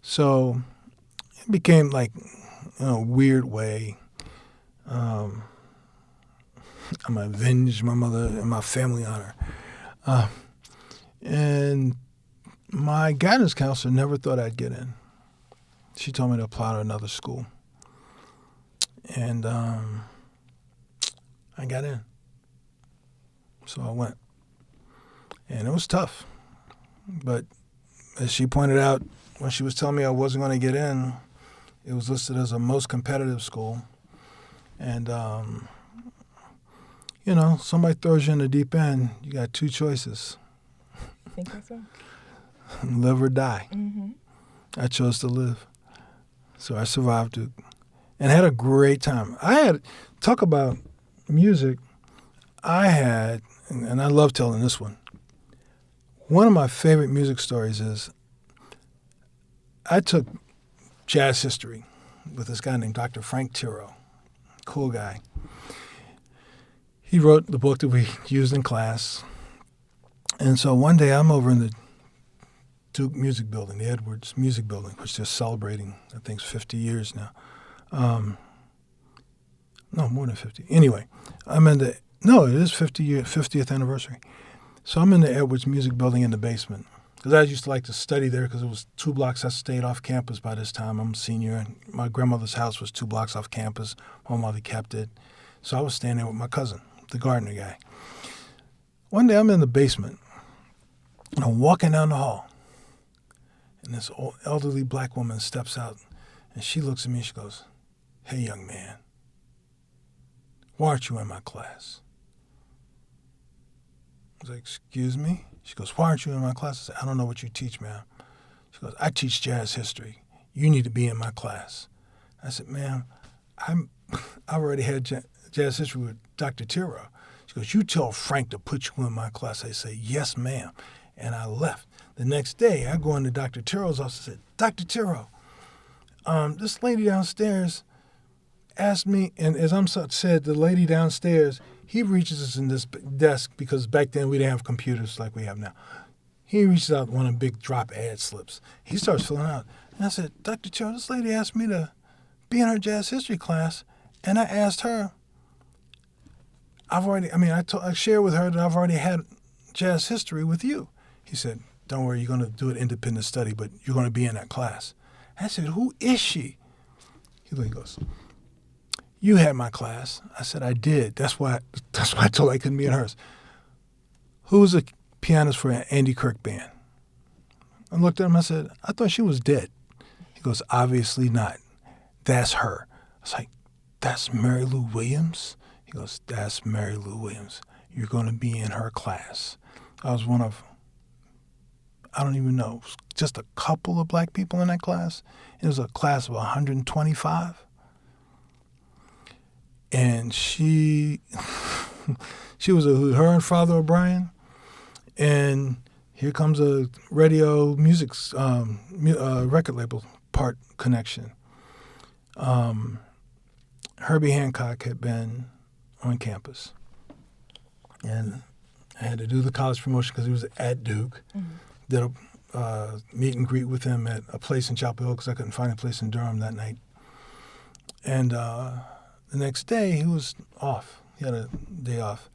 So it became like, in a weird way, I'm going to avenge my mother and my family on her. And my guidance counselor never thought I'd get in. She told me to apply to another school. And I got in. So I went. And it was tough. But as she pointed out, when she was telling me I wasn't going to get in, it was listed as a most competitive school. And somebody throws you in the deep end, you got two choices: I think that's right. live or die. Mm-hmm. I chose to live, so I survived it and had a great time. Talk about music. And I love telling this one. One of my favorite music stories is I took jazz history with this guy named Dr. Frank Tiro, cool guy. He wrote the book that we used in class. And so one day I'm over in the Duke Music Building, the Edwards Music Building, which they're celebrating, I think, 50 years now. No, more than 50. Anyway, it is 50th anniversary. So I'm in the Edwards Music Building in the basement. Because I used to like to study there because it was 2 blocks. I stayed off campus by this time. I'm a senior. And my grandmother's house was 2 blocks off campus. My mother kept it. So I was staying there with my cousin, the gardener guy. One day I'm in the basement, and I'm walking down the hall. And this old, elderly black woman steps out, and she looks at me and she goes, "Hey, young man, why aren't you in my class?" I was like, "Excuse me?" She goes, "Why aren't you in my class?" I said, "I don't know what you teach, ma'am." She goes, "I teach jazz history. You need to be in my class." I said, "Ma'am, I already had jazz history with Dr. Tiro." She goes, "You tell Frank to put you in my class." I say, "Yes, ma'am." And I left. The next day, I go into Dr. Tiro's office and said, "Dr. Tiro, this lady downstairs asked me," and as I'm said, the lady downstairs, he reaches us in this desk because back then we didn't have computers like we have now. He reaches out one of the big drop ad slips. He starts filling out. And I said, "Dr. Tiro, this lady asked me to be in her jazz history class, and I asked her, I shared with her that I've already had jazz history with you." He said, "Don't worry, you're going to do an independent study, but you're going to be in that class." I said, "Who is she?" He goes, "You had my class." I said, "I did. That's why I told her I couldn't be in hers." "Who was a pianist for Andy Kirk band?" I looked at him, I said, "I thought she was dead." He goes, "Obviously not. That's her." I was like, "That's Mary Lou Williams?" He goes, "That's Mary Lou Williams. You're going to be in her class." I was one of, I don't even know, just a couple of black people in that class. It was a class of 125. And she was her and Father O'Brien. And here comes a radio music record label part connection. Herbie Hancock had been on campus. And I had to do the college promotion because he was at Duke. Mm-hmm. Did a meet and greet with him at a place in Chapel Hill because I couldn't find a place in Durham that night. And the next day, he was off. He had a day off.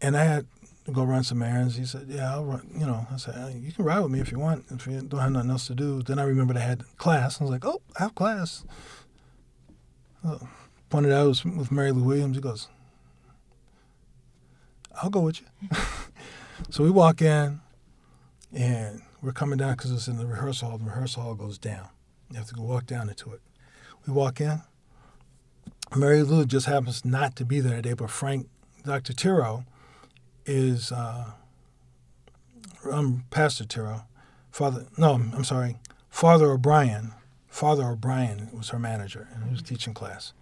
And I had to go run some errands. He said, "Yeah, I'll run." I said, "You can ride with me if you want, if you don't have nothing else to do." Then I remembered I had class. I was like, "Oh, I have class." Pointed out it was with Mary Lou Williams. He goes, "I'll go with you." So we walk in, and we're coming down because it's in the rehearsal hall. The rehearsal hall goes down. You have to go walk down into it. We walk in. Mary Lou just happens not to be there today, but Dr. Tiro is Pastor Tiro. Father O'Brien. Father O'Brien was her manager, and he was teaching class.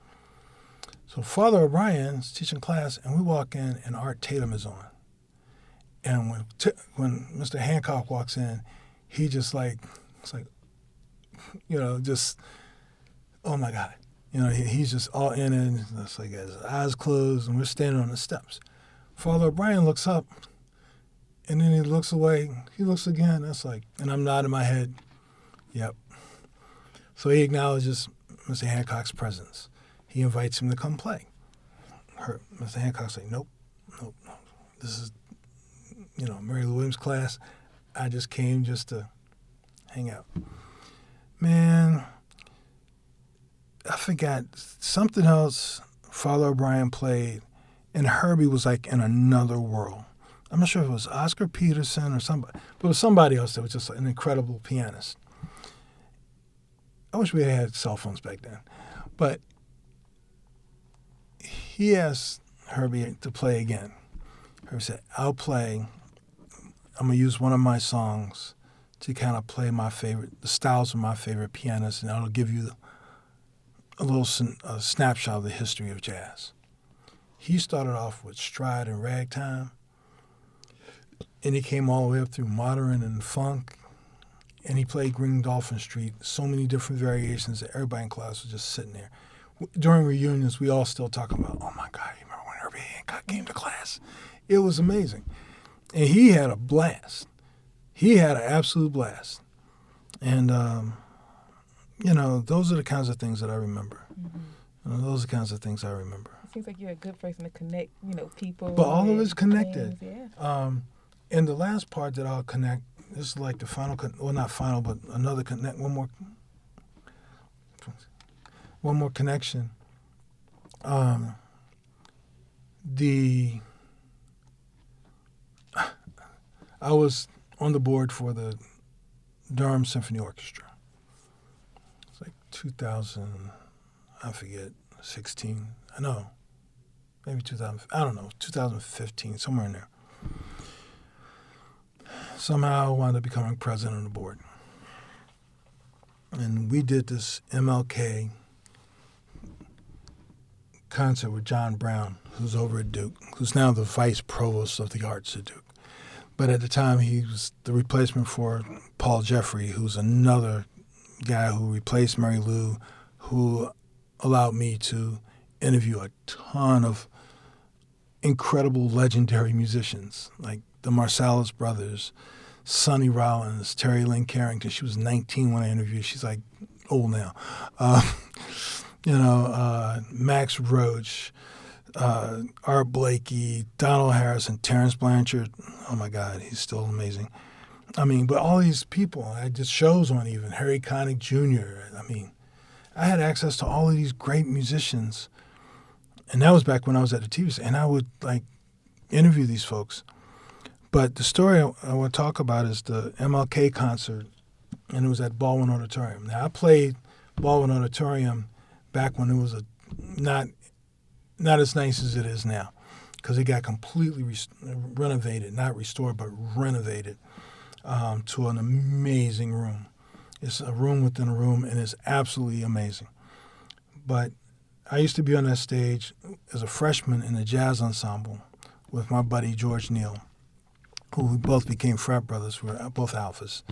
So Father O'Brien's teaching class, and we walk in, and Art Tatum is on. And when Mr. Hancock walks in, he just just, oh my God. He's just all in it. It's like his eyes closed, and we're standing on the steps. Father O'Brien looks up, and then he looks away. He looks again. And I'm nodding my head. Yep. So he acknowledges Mr. Hancock's presence. He invites him to come play. Mr. Hancock's like, nope. This is, Mary Lou Williams' class. I just came just to hang out. Man, I forgot something else Father O'Brien played, and Herbie was like in another world. I'm not sure if it was Oscar Peterson or somebody, but it was somebody else that was just an incredible pianist. I wish we had cell phones back then. But he asked Herbie to play again. Herbie said, I'm going to use one of my songs to kind of play the styles of my favorite pianists, and that'll give you a little snapshot of the history of jazz. He started off with stride and ragtime, and he came all the way up through modern and funk, and he played Green Dolphin Street, so many different variations that everybody in class was just sitting there. During reunions, we all still talk about, oh my God, you remember when Herbie Hancock came to class? It was amazing. And he had a blast. He had an absolute blast. And, those are the kinds of things that I remember. Mm-hmm. Those are the kinds of things I remember. It seems like you're a good person to connect, people. But all of it's connected. Things, yeah. And the last part that I'll connect, this is like the final, not final, but another connect, one more connection. I was on the board for the Durham Symphony Orchestra. It's like 2000, I forget, 16. I know, maybe 2000. I don't know, 2015, somewhere in there. Somehow I wound up becoming president of the board. And we did this MLK concert with John Brown, who's over at Duke, who's now the vice provost of the arts at Duke. But at the time, he was the replacement for Paul Jeffrey, who's another guy who replaced Mary Lou, who allowed me to interview a ton of incredible, legendary musicians, like the Marsalis brothers, Sonny Rollins, Terry Lynn Carrington. She was 19 when I interviewed. She's like old now. Max Roach, Art Blakey, Donald Harrison, Terrence Blanchard. Oh my God, he's still amazing. But all these people, I did shows on even, Harry Connick Jr. I had access to all of these great musicians. And that was back when I was at the TV station. And I would interview these folks. But the story I want to talk about is the MLK concert, and it was at Baldwin Auditorium. Now, I played Baldwin Auditorium back when it was not as nice as it is now, because it got completely renovated, not restored, but renovated to an amazing room. It's a room within a room, and it's absolutely amazing. But I used to be on that stage as a freshman in the jazz ensemble with my buddy George Neal, who we both became frat brothers. We're both alphas.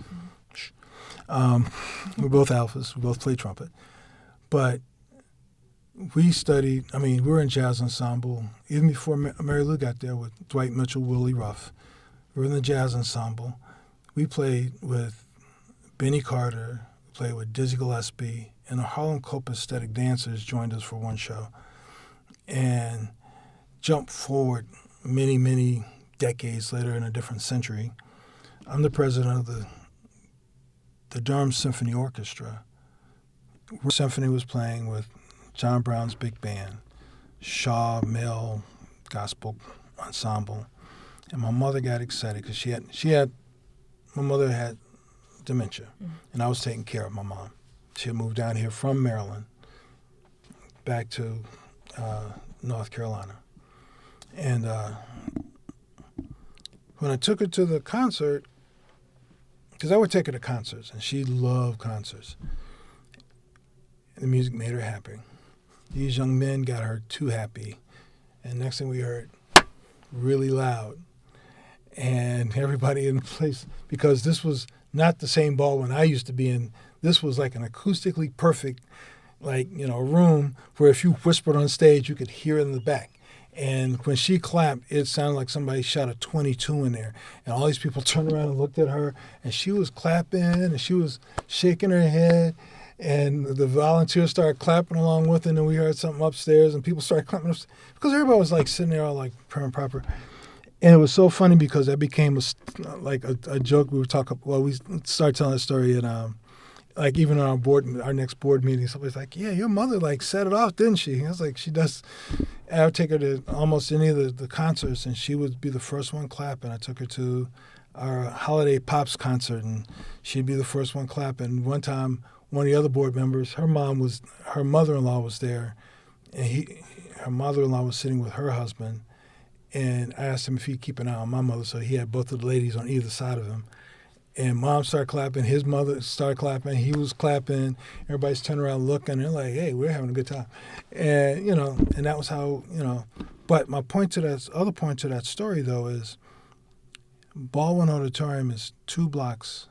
We're both alphas. We both play trumpet. But we studied, we were in jazz ensemble even before Mary Lou got there with Dwight Mitchell, Willie Ruff. We were in the jazz ensemble. We played with Benny Carter, we played with Dizzy Gillespie, and the Harlem Copacetic Dancers joined us for one show. And jump forward many, many decades later in a different century, I'm the president of the Durham Symphony Orchestra. The symphony was playing with John Brown's big band, Shaw Male Gospel Ensemble, and my mother got excited because my mother had dementia, and I was taking care of my mom. She had moved down here from Maryland back to North Carolina, and when I took her to the concert, because I would take her to concerts, and she loved concerts. The music made her happy. These young men got her too happy. And next thing we heard, really loud. And everybody in the place, because this was not the same Baldwin I used to be in. This was like an acoustically perfect, room where if you whispered on stage, you could hear it in the back. And when she clapped, it sounded like somebody shot a .22 in there. And all these people turned around and looked at her, and she was clapping, and she was shaking her head. And the volunteers started clapping along with it, and then we heard something upstairs, and people started clapping upstairs, because everybody was sitting there all prim and proper. And it was so funny because that became a joke. We started telling that story at even on our next board meeting. Somebody's like, "Yeah, your mother set it off, didn't she?" And I was like, "She does." I would take her to almost any of the concerts, and she would be the first one clapping. I took her to our Holiday Pops concert, and she'd be the first one clapping. One time, one of the other board members, her mother-in-law was there, and her mother-in-law was sitting with her husband, and I asked him if he'd keep an eye on my mother, so he had both of the ladies on either side of him. And Mom started clapping, his mother started clapping, he was clapping, everybody's turning around looking, and they're like, hey, we're having a good time. And, and that was how, but my other point to that story, though, is Baldwin Auditorium is 2 blocks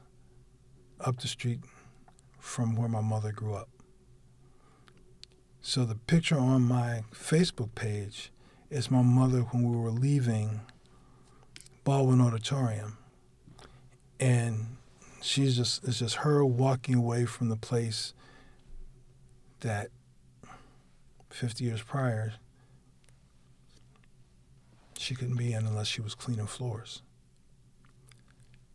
up the street from where my mother grew up. So the picture on my Facebook page is my mother when we were leaving Baldwin Auditorium. And it's just her walking away from the place that 50 years prior she couldn't be in unless she was cleaning floors.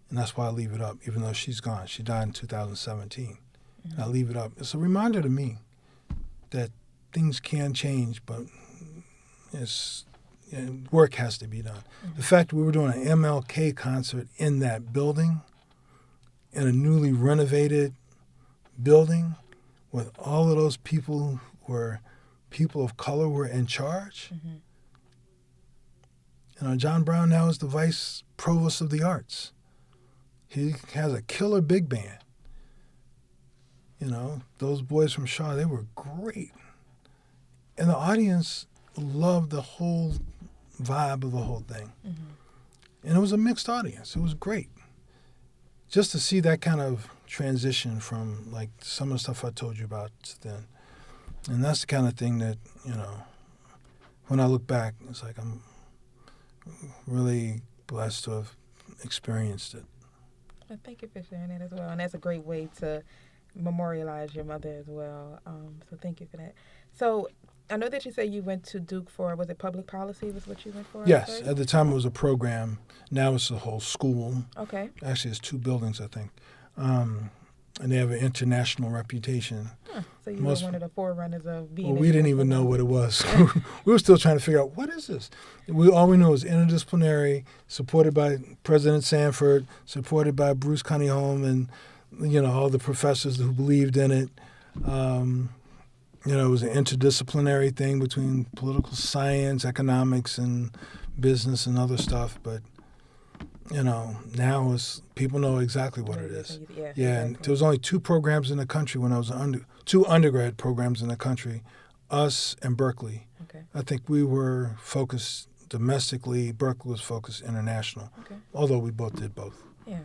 And that's why I leave it up, even though she's gone. She died in 2017. And I leave it up. It's a reminder to me that things can change, but work has to be done. The fact that we were doing an MLK concert in that building, in a newly renovated building, with all of those people where people of color were in charge. John Brown now is the vice provost of the arts. He has a killer big band. Those boys from Shaw, they were great. And the audience loved the whole vibe of the whole thing. And it was a mixed audience. It was great. Just to see that kind of transition from, like, some of the stuff I told you about then. And that's the kind of thing that, when I look back, it's like I'm really blessed to have experienced it. Well, thank you for sharing that as well. And that's a great way to memorialize your mother as well. So thank you for that. So I know that you said you went to Duke for, was it public policy was what you went for? Yes. At the time it was a program. Now it's a whole school. Okay. Actually, it's 2 buildings, I think. And they have an international reputation. So you were one of the forerunners of being. Well, we didn't even know what it was. We were still trying to figure out, what is this? All we know is interdisciplinary, supported by President Sanford, supported by Bruce Cunningham, and all the professors who believed in it. It was an interdisciplinary thing between political science, economics, and business and other stuff. But now people know exactly what it is. Yeah, and there was only 2 programs in the country when I was 2 undergrad programs in the country, us and Berkeley. Okay. I think we were focused domestically. Berkeley was focused international. Okay. Although we both did both. Yeah.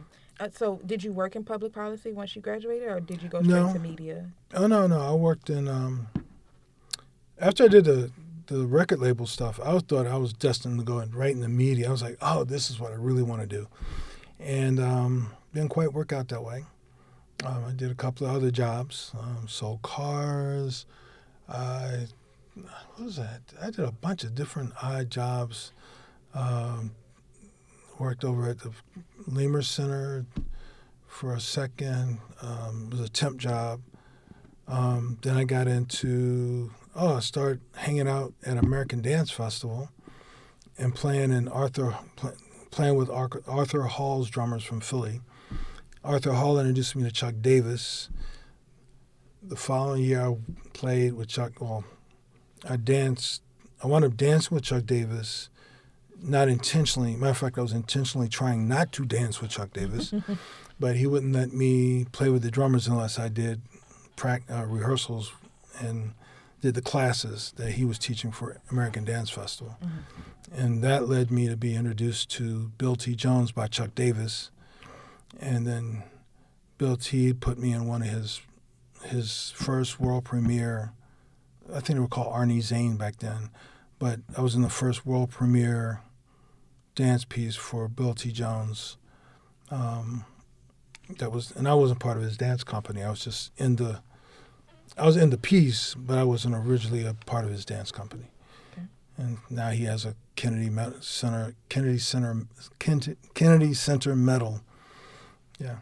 So did you work in public policy once you graduated, or did you go straight to media? Oh, no. I worked in, after I did the record label stuff, I thought I was destined to go right in the media. I was like, oh, this is what I really want to do. And didn't quite work out that way. I did a couple of other jobs, sold cars. What was that? I did a bunch of different odd jobs. Worked over at the Lemur Center for a second. It was a temp job. Then I got into, I started hanging out at American Dance Festival and playing with Arthur Hall's drummers from Philly. Arthur Hall introduced me to Chuck Davis. The following year I played with Chuck, I wound up dancing with Chuck Davis, not intentionally. Matter of fact, I was intentionally trying not to dance with Chuck Davis, but he wouldn't let me play with the drummers unless I did rehearsals and did the classes that he was teaching for American Dance Festival. And that led me to be introduced to Bill T. Jones by Chuck Davis. And then Bill T. put me in one of his first world premiere. I think they were called Arnie Zane back then. But I was in the first world premiere dance piece for Bill T. Jones. And I wasn't part of his dance company. I was in the piece, but I wasn't originally a part of his dance company. Okay. And now he has a Kennedy Center medal. Yeah,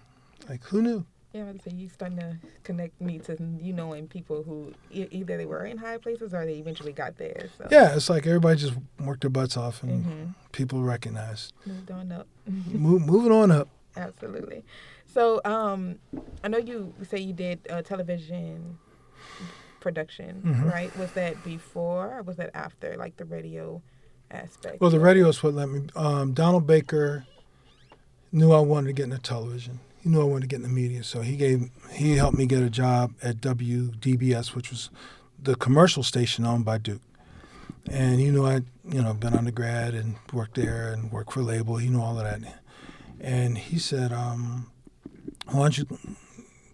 like who knew? Yeah, I would say you're starting to connect me to knowing people who either they were in high places or they eventually got there. So. Yeah, it's like everybody just worked their butts off and people recognized. Moved on up. Moving on up. Absolutely. So I know you say you did television production, right? Was that before or was that after, like the radio aspect? Well, the radio is what let me. Donald Baker knew I wanted to get into television. He knew I wanted to get in the media, so he helped me get a job at WDBS, which was the commercial station owned by Duke. And he knew I'd been undergrad and worked there and worked for a label. He knew all of that, and he said, "Why don't you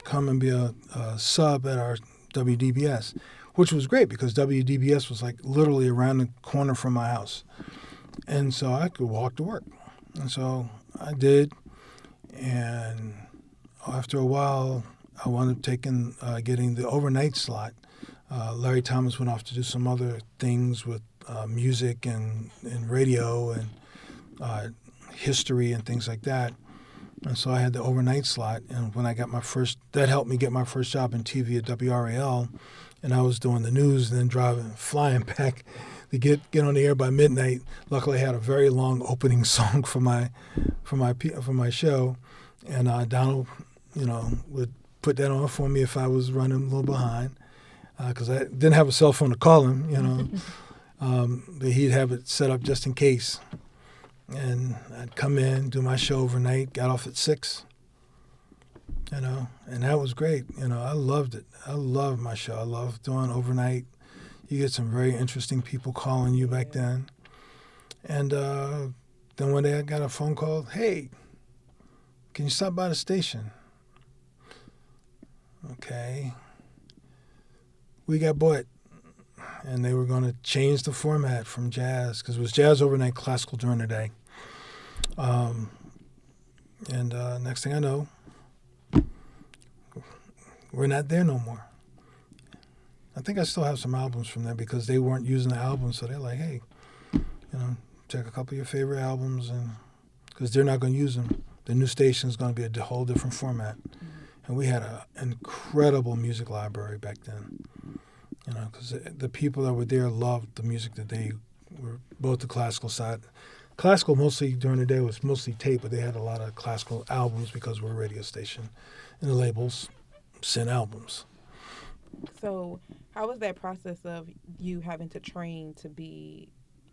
come and be a sub at our WDBS?" Which was great because WDBS was like literally around the corner from my house, and so I could walk to work. And so I did, and after a while, I wound up getting the overnight slot. Larry Thomas went off to do some other things with music and radio and history and things like that. And so I had the overnight slot. And when I got that helped me get my first job in TV at WRAL. And I was doing the news and then flying back to get on the air by midnight. Luckily, I had a very long opening song for my show. And Donald, would put that on for me if I was running a little behind. Because I didn't have a cell phone to call him, but he'd have it set up just in case. And I'd come in, do my show overnight, got off at 6, and that was great. I loved it. I loved my show. I loved doing overnight. You get some very interesting people calling you back then. And then one day I got a phone call, "Hey, can you stop by the station?" Okay. We got bought, and they were going to change the format from jazz because it was jazz overnight, classical during the day. Next thing I know, we're not there no more. I think I still have some albums from there because they weren't using the albums, so they're like, "Hey, check a couple of your favorite albums," and because they're not going to use them. The new station is going to be a whole different format. Mm-hmm. And we had an incredible music library back then. Because the people that were there loved the music that they were, both the classical side. Classical mostly during the day was mostly tape, but they had a lot of classical albums because we're a radio station. And the labels sent albums. So how was that process of you having to train to be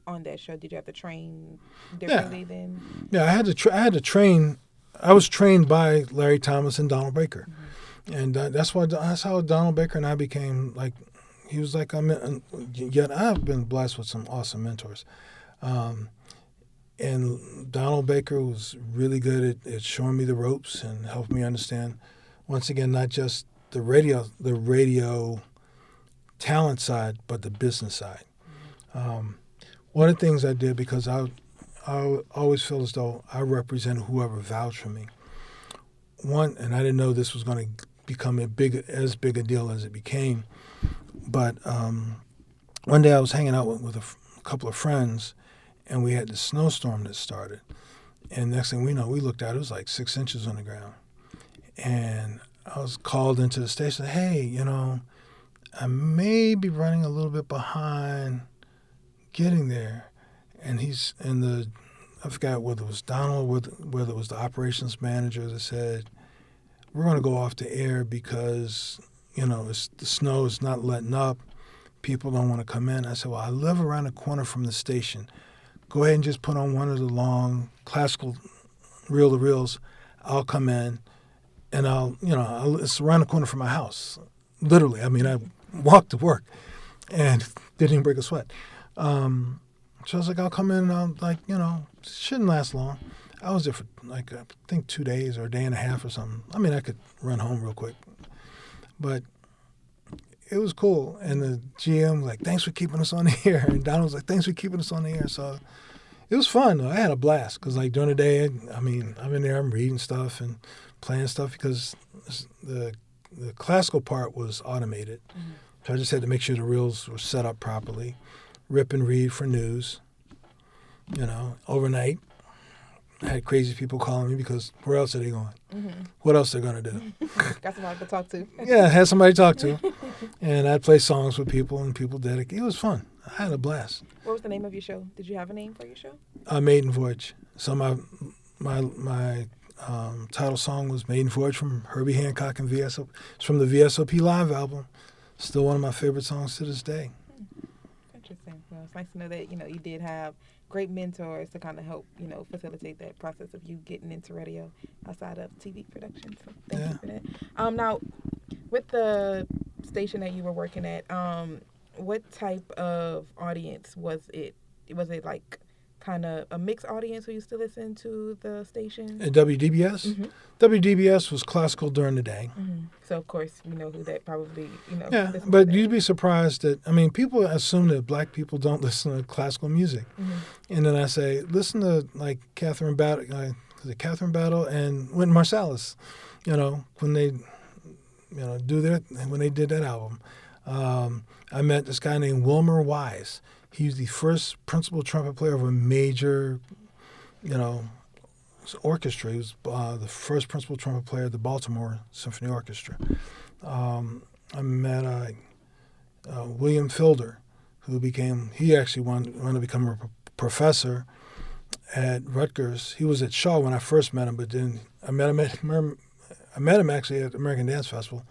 on that show? Did you have to train differently then? Yeah, I had to train. I was trained by Larry Thomas and Donald Baker. Mm-hmm. And that's how Donald Baker and I became like, he was like, yet I've been blessed with some awesome mentors. And Donald Baker was really good at showing me the ropes and helping me understand, once again, not just the radio talent side, but the business side. One of the things I did, because I always feel as though I represented whoever vouched for me. And I didn't know this was going to become as big a deal as it became. But one day I was hanging out with a couple of friends, and we had this snowstorm that started. And next thing we know, we looked out, it was like 6 inches on the ground. And I was called into the station, "Hey, I may be running a little bit behind getting there." And I forgot whether it was Donald, whether it was the operations manager that said, "We're going to go off the air because the snow is not letting up. People don't want to come in." I said, "Well, I live around the corner from the station. Go ahead and just put on one of the long classical reel-to-reels. I'll come in, and it's around the corner from my house." Literally, I walked to work and didn't even break a sweat. So I was like, "I'll come in," and shouldn't last long. I was there for I think 2 days or a day and a half or something. I could run home real quick. But it was cool. And the GM was like, "Thanks for keeping us on the air." And Donald was like, "Thanks for keeping us on the air." So it was fun, though. I had a blast because, during the day, I'm in there, I'm reading stuff and playing stuff because the classical part was automated. Mm-hmm. So I just had to make sure the reels were set up properly, rip and read for news, overnight. I had crazy people calling me because where else are they going? Mm-hmm. What else they're going to do? Got somebody to talk to. Yeah, I had somebody to talk to. And I'd play songs with people and people dedicate. It was fun. I had a blast. What was the name of your show? Did you have a name for your show? Maiden Voyage. So my title song was Maiden Voyage from Herbie Hancock and VSOP. It's from the VSOP Live album. still one of my favorite songs to this day. Interesting. Well, it's nice to know that you did have great mentors to kind of help facilitate that process of you getting into radio outside of TV production. So thank you for that. Now, with the station that you were working at, what type of audience was it? Was it like kind of a mixed audience who used to listen to the station? At WDBS? Mm-hmm. WDBS was classical during the day. Mm-hmm. So, of course, we know who that probably, Yeah, but you'd be surprised that, people assume that black people don't listen to classical music. Mm-hmm. And then I say, listen to, like, Catherine Battle and Wynton Marsalis, when they, when they did that album. I met this guy named Wilmer Wise. He was the first principal trumpet player of a major, orchestra. He was the first principal trumpet player of the Baltimore Symphony Orchestra. I met William Fielder, he actually wanted to become a professor at Rutgers. He was at Shaw when I first met him, but then I met him actually at American Dance Festival,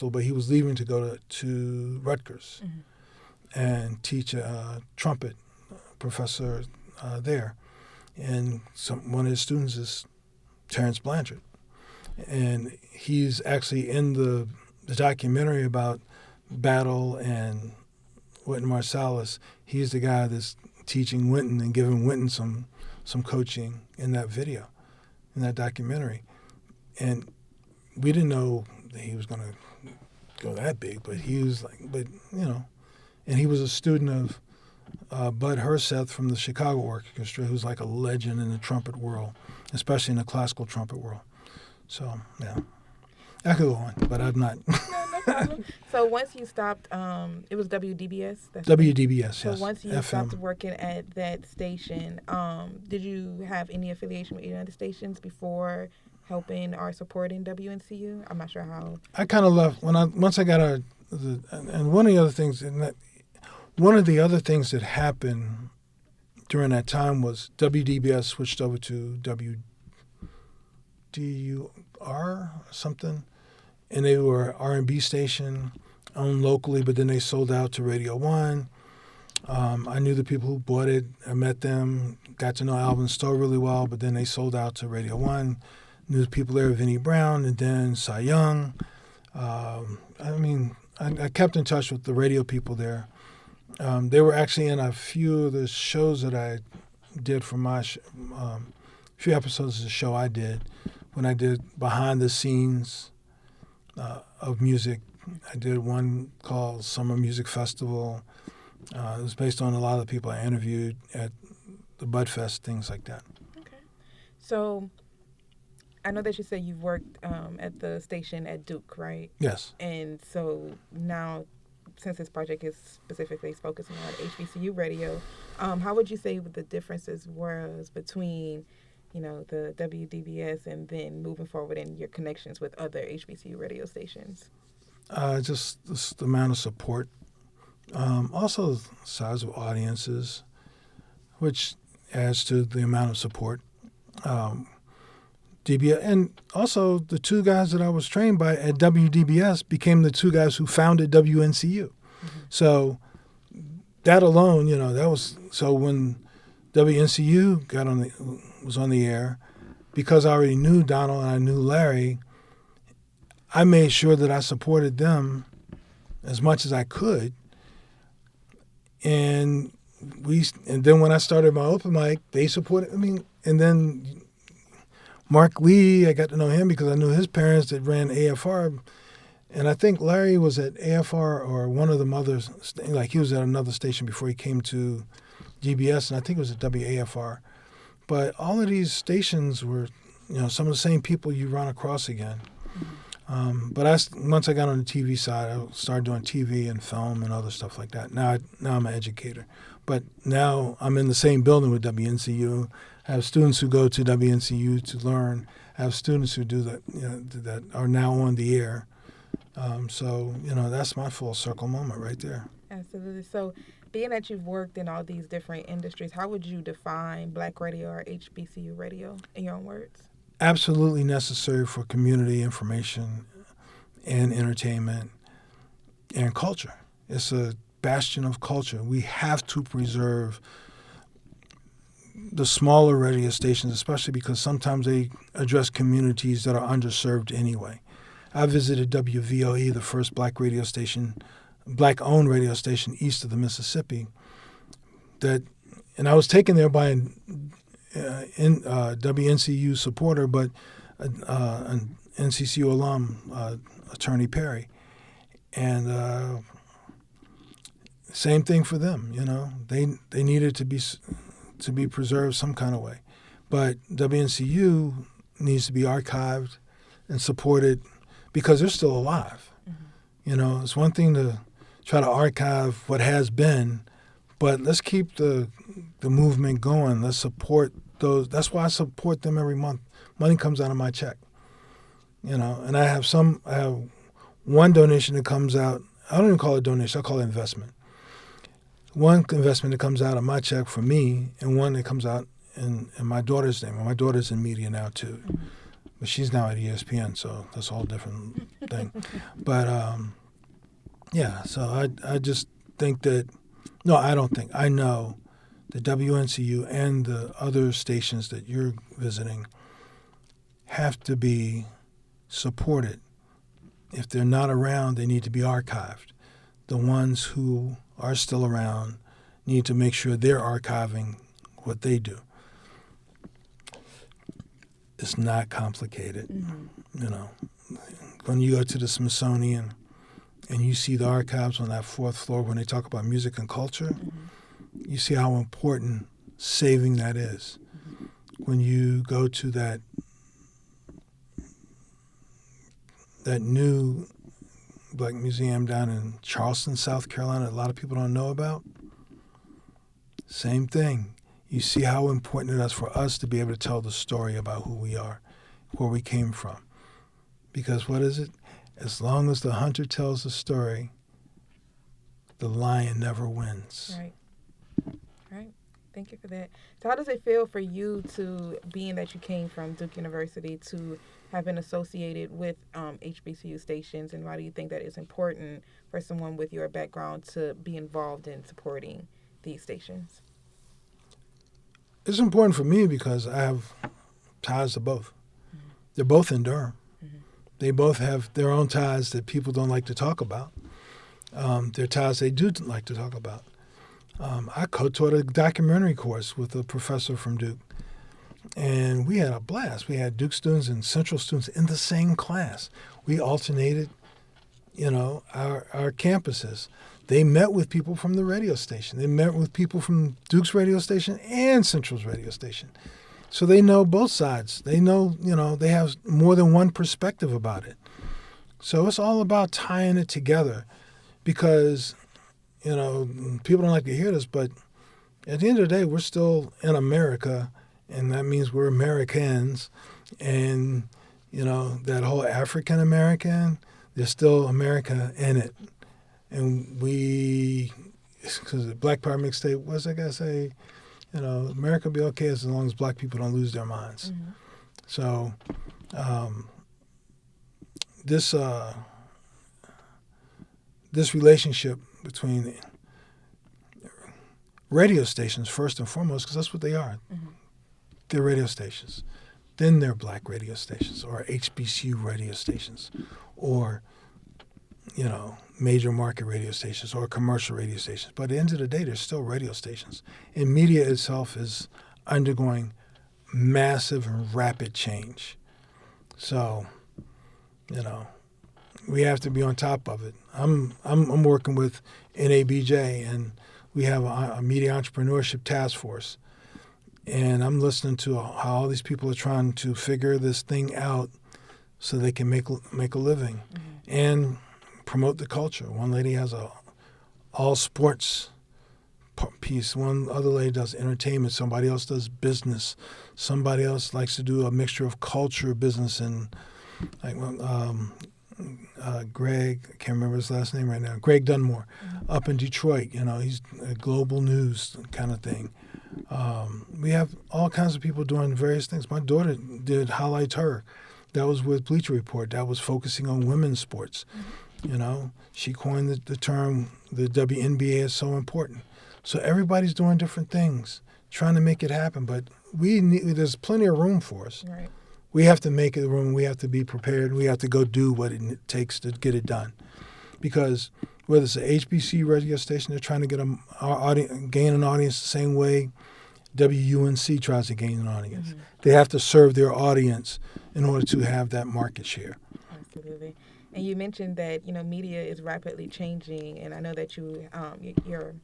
but he was leaving to go to Rutgers. Mm-hmm. And teach a trumpet professor there. And one of his students is Terrence Blanchard. And he's actually in the documentary about Battle and Wynton Marsalis. He's the guy that's teaching Wynton and giving Wynton some coaching in that video, in that documentary. And we didn't know that he was going to go that big, but he was like, and he was a student of Bud Herseth from the Chicago Orchestra, who's like a legend in the trumpet world, especially in the classical trumpet world. So, yeah. I could go on, but I'm not. No problem. So once you stopped, it was WDBS? WDBS, yes. So once you FM. stopped working at that station, did you have any affiliation with any other stations before helping or supporting WNCU? I'm not sure how. I kind of left once I got and one of the other things that happened during that time was WDBS switched over to WDUR or something, and they were an R&B station owned locally, but then they sold out to Radio 1. I knew the people who bought it. I met them, got to know Alvin Stowe really well, but then they sold out to Radio 1. Knew the people there, Vinnie Brown, and then Cy Young. I kept in touch with the radio people there. They were actually in a few of the shows that I did for my few episodes of the show I did when I did behind the scenes of music. I did one called Summer Music Festival. It was based on a lot of the people I interviewed at the Bud Fest, things like that. Okay. So I know that you said you've worked at the station at Duke, right? Yes. And so now, since this project is specifically focusing on HBCU radio, how would you say the differences was between, the WDBS and then moving forward in your connections with other HBCU radio stations? Just the amount of support. Also the size of audiences, which adds to the amount of support. DBS, and also the two guys that I was trained by at WDBS became the two guys who founded WNCU. Mm-hmm. So that alone, that was so when WNCU was on the air, because I already knew Donald and I knew Larry, I made sure that I supported them as much as I could. And then when I started my open mic, they supported. And then Mark Lee, I got to know him because I knew his parents that ran AFR. And I think Larry was at AFR or one of the mothers, like he was at another station before he came to GBS, and I think it was at WAFR. But all of these stations were, some of the same people you run across again. But once I got on the TV side, I started doing TV and film and other stuff like that. Now I'm an educator. But now I'm in the same building with WNCU. I have students who go to WNCU to learn. I have students who do that, that are now on the air. So that's my full circle moment right there. Absolutely. So being that you've worked in all these different industries, how would you define Black radio or HBCU radio in your own words? Absolutely necessary for community information and entertainment. and culture. It's a bastion of culture. We have to preserve the smaller radio stations, especially because sometimes they address communities that are underserved anyway. I visited WVOE, the first black-owned radio station east of the Mississippi. And I was taken there by an WNCU supporter, but an NCCU alum, Attorney Perry. And same thing for them, They needed to be preserved some kind of way. But WNCU needs to be archived and supported because they're still alive. Mm-hmm. It's one thing to try to archive what has been, but let's keep the movement going. Let's support those. That's why I support them every month. Money comes out of my check. And I have one donation that comes out. I don't even call it a donation. I call it investment. One investment that comes out of my check for me, and one that comes out in my daughter's name. My daughter's in media now too, but she's now at ESPN, so that's a whole different thing. But so I just think that I don't think, I know the WNCU and the other stations that you're visiting have to be supported. If they're not around, they need to be archived. The ones who are still around need to make sure they're archiving what they do. It's not complicated. Mm-hmm. When you go to the Smithsonian and you see the archives on that fourth floor when they talk about music and culture, mm-hmm. you see how important saving that is. Mm-hmm. When you go to that new Black Museum down in Charleston, South Carolina, that a lot of people don't know about, same thing. You see how important it is for us to be able to tell the story about who we are, where we came from. Because what is it? As long as the hunter tells the story, the lion never wins. Right. Thank you for that. So how does it feel for you to, being that you came from Duke University, to have been associated with HBCU stations, and why do you think that it's important for someone with your background to be involved in supporting these stations? It's important for me because I have ties to both. Mm-hmm. They're both in Durham. Mm-hmm. They both have their own ties that people don't like to talk about. They're ties they do like to talk about. I co-taught a documentary course with a professor from Duke, and we had a blast. We had Duke students and Central students in the same class. We alternated, our campuses. They met with people from the radio station. They met with people from Duke's radio station and Central's radio station. So they know both sides. They know, they have more than one perspective about it. So it's all about tying it together because, people don't like to hear this, but at the end of the day, we're still in America, and that means we're Americans. And, that whole African American, there's still America in it. And because the Black Power mixtape, what's that guy say? America will be okay as long as black people don't lose their minds. Mm-hmm. So this relationship between radio stations, first and foremost, because that's what they are. Mm-hmm. They're radio stations. Then they're black radio stations or HBCU radio stations or, major market radio stations or commercial radio stations. But at the end of the day, they're still radio stations. And media itself is undergoing massive and rapid change. So, we have to be on top of it. I'm working with NABJ, and we have a media entrepreneurship task force. And I'm listening to how all these people are trying to figure this thing out so they can make a living. Mm-hmm. And promote the culture. One lady has a all sports piece. One other lady does entertainment. Somebody else does business. Somebody else likes to do a mixture of culture, business, and Greg, I can't remember his last name right now, Greg Dunmore, mm-hmm. up in Detroit. He's a global news kind of thing. We have all kinds of people doing various things. My daughter did Highlight Her. That was with Bleacher Report. That was focusing on women's sports. Mm-hmm. You know, she coined the term, the WNBA is so important. So everybody's doing different things, trying to make it happen. But there's plenty of room for us. Right. We have to make it room. We have to be prepared. We have to go do what it takes to get it done. Because whether it's an HBCU radio station, they're trying to get gain an audience the same way WUNC tries to gain an audience. Mm-hmm. They have to serve their audience in order to have that market share. Absolutely. And you mentioned that, media is rapidly changing, and I know that you're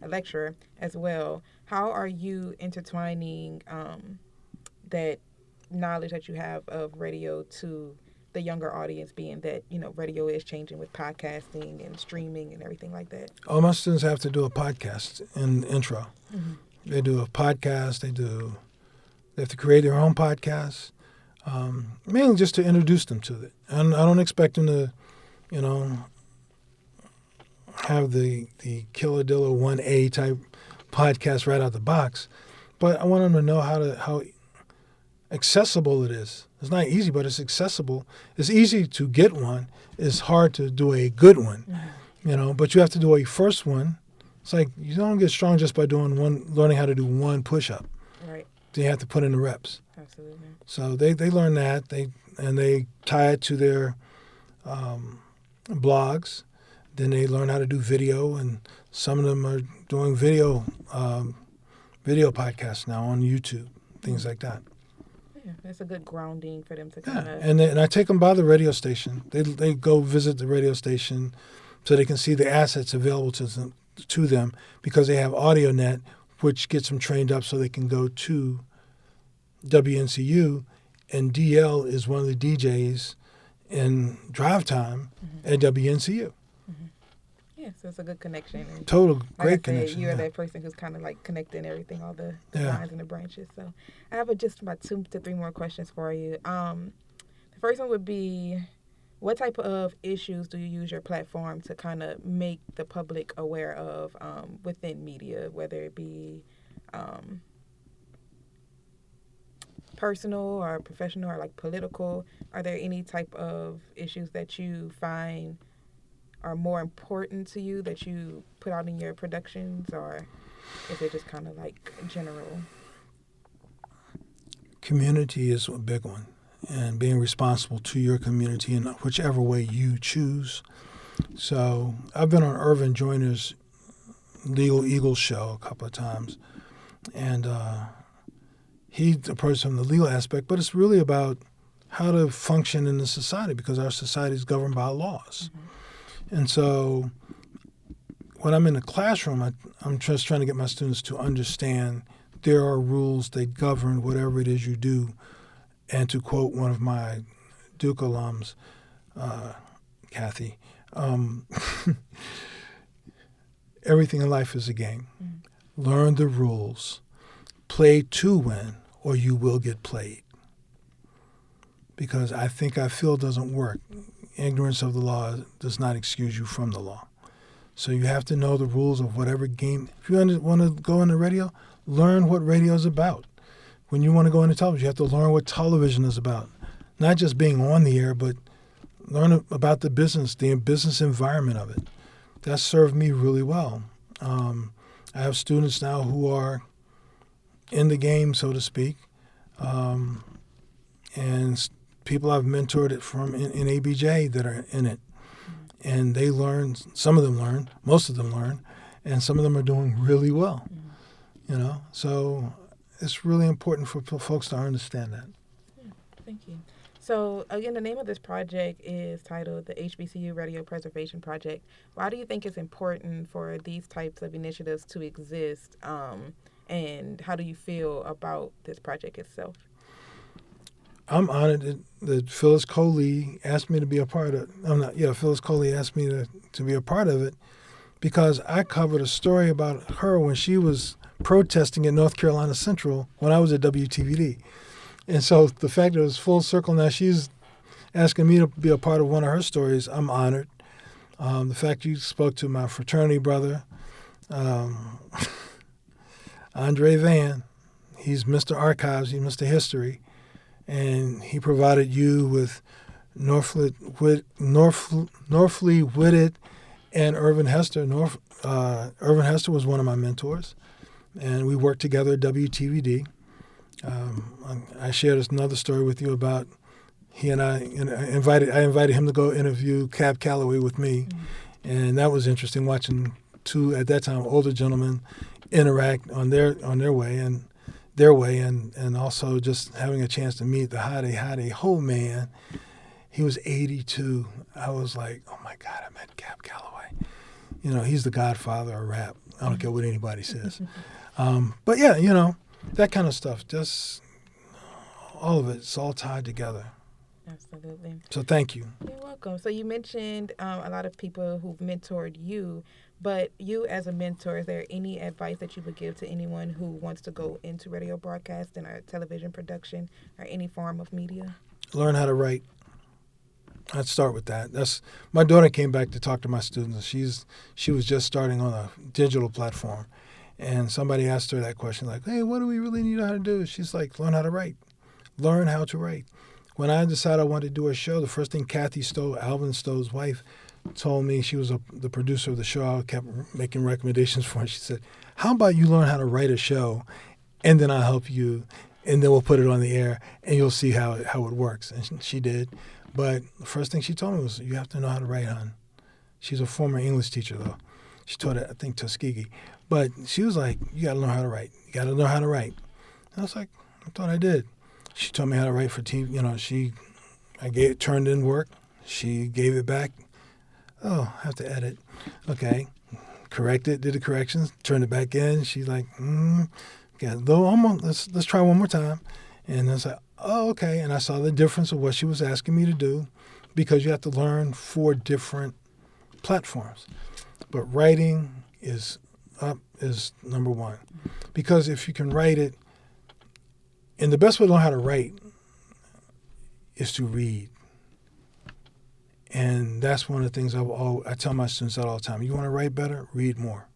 a lecturer as well. How are you intertwining that knowledge that you have of radio to the younger audience, being that, radio is changing with podcasting and streaming and everything like that? All my students have to do a podcast in intro. Mm-hmm. They do a podcast. They have to create their own podcast, mainly just to introduce them to it. And I don't expect them to, have the Killadilla 1A type podcast right out the box. But I want them to know how accessible it is. It's not easy, but it's accessible. It's easy to get one. It's hard to do a good one, mm-hmm. But you have to do a first one. It's like you don't get strong just by learning how to do one push-up. Right. Then you have to put in the reps. Absolutely. So they learn that. They tie it to their blogs. Then they learn how to do video, and some of them are doing video podcasts now on YouTube, things like that. Yeah, that's a good grounding for them to kind of... And I take them by the radio station. They go visit the radio station so they can see the assets available to them because they have AudioNet, which gets them trained up so they can go to WNCU, and DL is one of the DJs in drive time mm-hmm. at WNCU. Mm-hmm. Yeah, so it's a good connection. And great connection. You're that person who's kind of like connecting everything, all the lines and the branches. So I have just about 2 to 3 more questions for you. The first one would be, what type of issues do you use your platform to kind of make the public aware of within media, whether it be personal or professional or like political? Are there any type of issues that you find are more important to you that you put out in your productions, or is it just kind of like general? Community is a big one, and being responsible to your community in whichever way you choose. So I've been on Irvin Joyner's Legal Eagles show a couple of times, and he approached from the legal aspect, but it's really about how to function in the society because our society is governed by laws. Mm-hmm. And so when I'm in the classroom, I'm just trying to get my students to understand there are rules that govern whatever it is you do. And to quote one of my Duke alums, Kathy, everything in life is a game. Mm-hmm. Learn the rules. Play to win, or you will get played. Because I feel doesn't work. Ignorance of the law does not excuse you from the law. So you have to know the rules of whatever game. If you want to go into radio, learn what radio is about. When you want to go into television, you have to learn what television is about. Not just being on the air, but learn about the business environment of it. That served me really well. I have students now who are in the game, so to speak, and people I've mentored it from in ABJ that are in it. And they learn, some of them learn, most of them learn, and some of them are doing really well. So it's really important for folks to understand that. Yeah, thank you. So again, the name of this project is titled the HBCU Radio Preservation Project. Why do you think it's important for these types of initiatives to exist, and how do you feel about this project itself? I'm honored that Phyllis Coley asked me to be a part of it. Phyllis Coley asked me to be a part of it because I covered a story about her when she was protesting at North Carolina Central when I was at WTVD. And so the fact that it was full circle now, she's asking me to be a part of one of her stories, I'm honored. The fact you spoke to my fraternity brother, Andre Van, he's Mr. Archives, he's Mr. History. And he provided you with Norflee Whitted and Irvin Hester. Irvin Hester was one of my mentors, and we worked together at WTVD. I shared another story with you about he and I invited him to go interview Cab Calloway with me, and that was interesting watching two at that time older gentlemen interact on their way and also just having a chance to meet the hottie ho man. He was 82. I was like, oh my God, I met Cab Calloway. You know, he's the godfather of rap. I don't care what anybody says. But yeah, you know, that kind of stuff. Just all of it. It's all tied together. Absolutely. So thank you. You're welcome. So you mentioned a lot of people who've mentored you, but you as a mentor, is there any advice that you would give to anyone who wants to go into radio broadcasting or television production or any form of media? Learn how to write. I'd start with that. That's my daughter came back to talk to my students. She was just starting on a digital platform, and somebody asked her that question, like, "Hey, what do we really need to do?" She's like, "Learn how to write. Learn how to write." When I decided I wanted to do a show, the first thing Kathy Stowe, Alvin Stowe's wife, told me, she was the producer of the show. I kept making recommendations for her. She said, "How about you learn how to write a show, and then I'll help you, and then we'll put it on the air, and you'll see how it works." And she did. But the first thing she told me was, "You have to know how to write, hon." She's a former English teacher, though. She taught at, I think, Tuskegee. But she was like, "You got to learn how to write. You got to know how to write." And I was like, I thought I did. She taught me how to write for TV. You know, turned in work. She gave it back. Oh, I have to edit. Okay. Correct it, did the corrections, turned it back in. She's like, yeah, let's try one more time. And I was like, oh, okay. And I saw the difference of what she was asking me to do, because you have to learn 4 different platforms. But writing is number one. Because if you can write it, and the best way to learn how to write is to read. And that's one of the things I tell my students that all the time. You want to write better? Read more.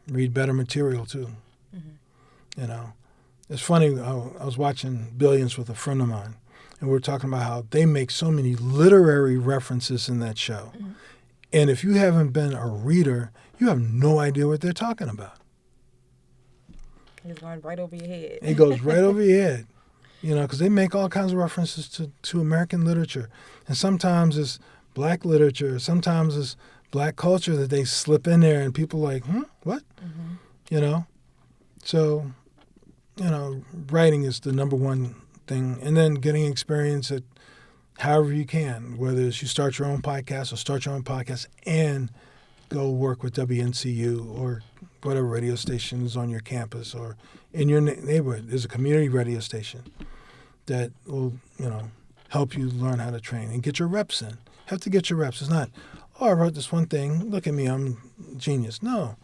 Read better material, too. Mm-hmm. You know, it's funny. I was watching Billions with a friend of mine, and we were talking about how they make so many literary references in that show. Mm-hmm. And if you haven't been a reader, you have no idea what they're talking about. It's going right over your head. It goes right over your head. You know, because they make all kinds of references to American literature. And sometimes it's black literature. Sometimes it's black culture that they slip in there, and people are like, what? Mm-hmm. You know? So, you know, writing is the number one thing. And then getting experience at however you can, whether it's you start your own podcast or start your own podcast and go work with WNCU or whatever radio station is on your campus or in your neighborhood. There's a community radio station that will, you know, help you learn how to train and get your reps in. Have to get your reps. It's not, oh, I wrote this one thing. Look at me, I'm a genius. No.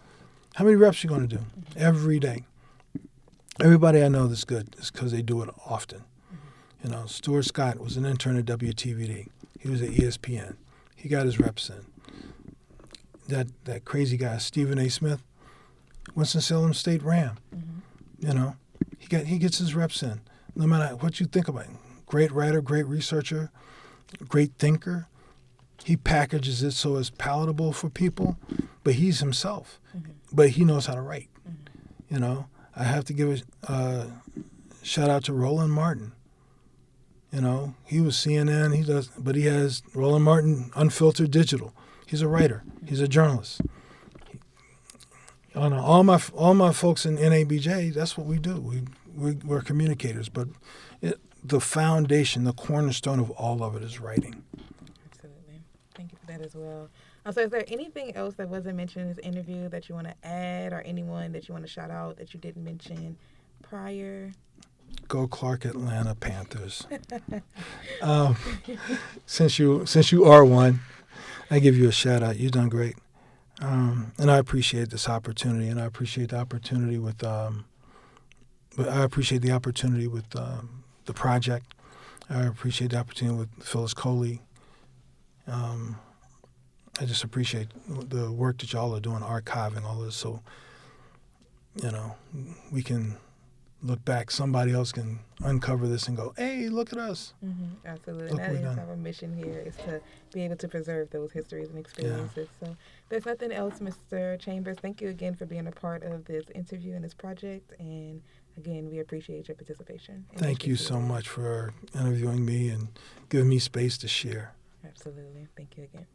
How many reps are you going to do? Every day. Everybody I know that's good is because they do it often. You know, Stuart Scott was an intern at WTVD. He was at ESPN. He got his reps in. That crazy guy, Stephen A. Smith, Winston-Salem State Ram. Mm-hmm. You know, he gets his reps in. No matter what you think about him. Great writer, great researcher, great thinker. He packages it so it's palatable for people, but he's himself. Mm-hmm. But he knows how to write. Mm-hmm. You know, I have to give a shout out to Roland Martin. You know, he was CNN, but he has Roland Martin Unfiltered Digital. He's a writer. He's a journalist. All my folks in NABJ, that's what we do. We're communicators, but the foundation, the cornerstone of all of it is writing. Absolutely. Thank you for that as well. So is there anything else that wasn't mentioned in this interview that you want to add, or anyone that you want to shout out that you didn't mention prior? Go Clark Atlanta Panthers. Since you are one, I give you a shout out. You've done great. And I appreciate this opportunity, and I appreciate the opportunity with the project. I appreciate the opportunity with Phyllis Coley. I just appreciate the work that y'all are doing, archiving all this, so you know we can look back, somebody else can uncover this and go, hey, look at us. Absolutely. Look And that what we've is done. our mission here, is to be able to preserve those histories and experiences. So there's nothing else, Mr. Chambers. Thank you again for being a part of this interview and this project. And again, we appreciate your participation. Thank you so much for interviewing me and giving me space to share. Absolutely. Thank you again.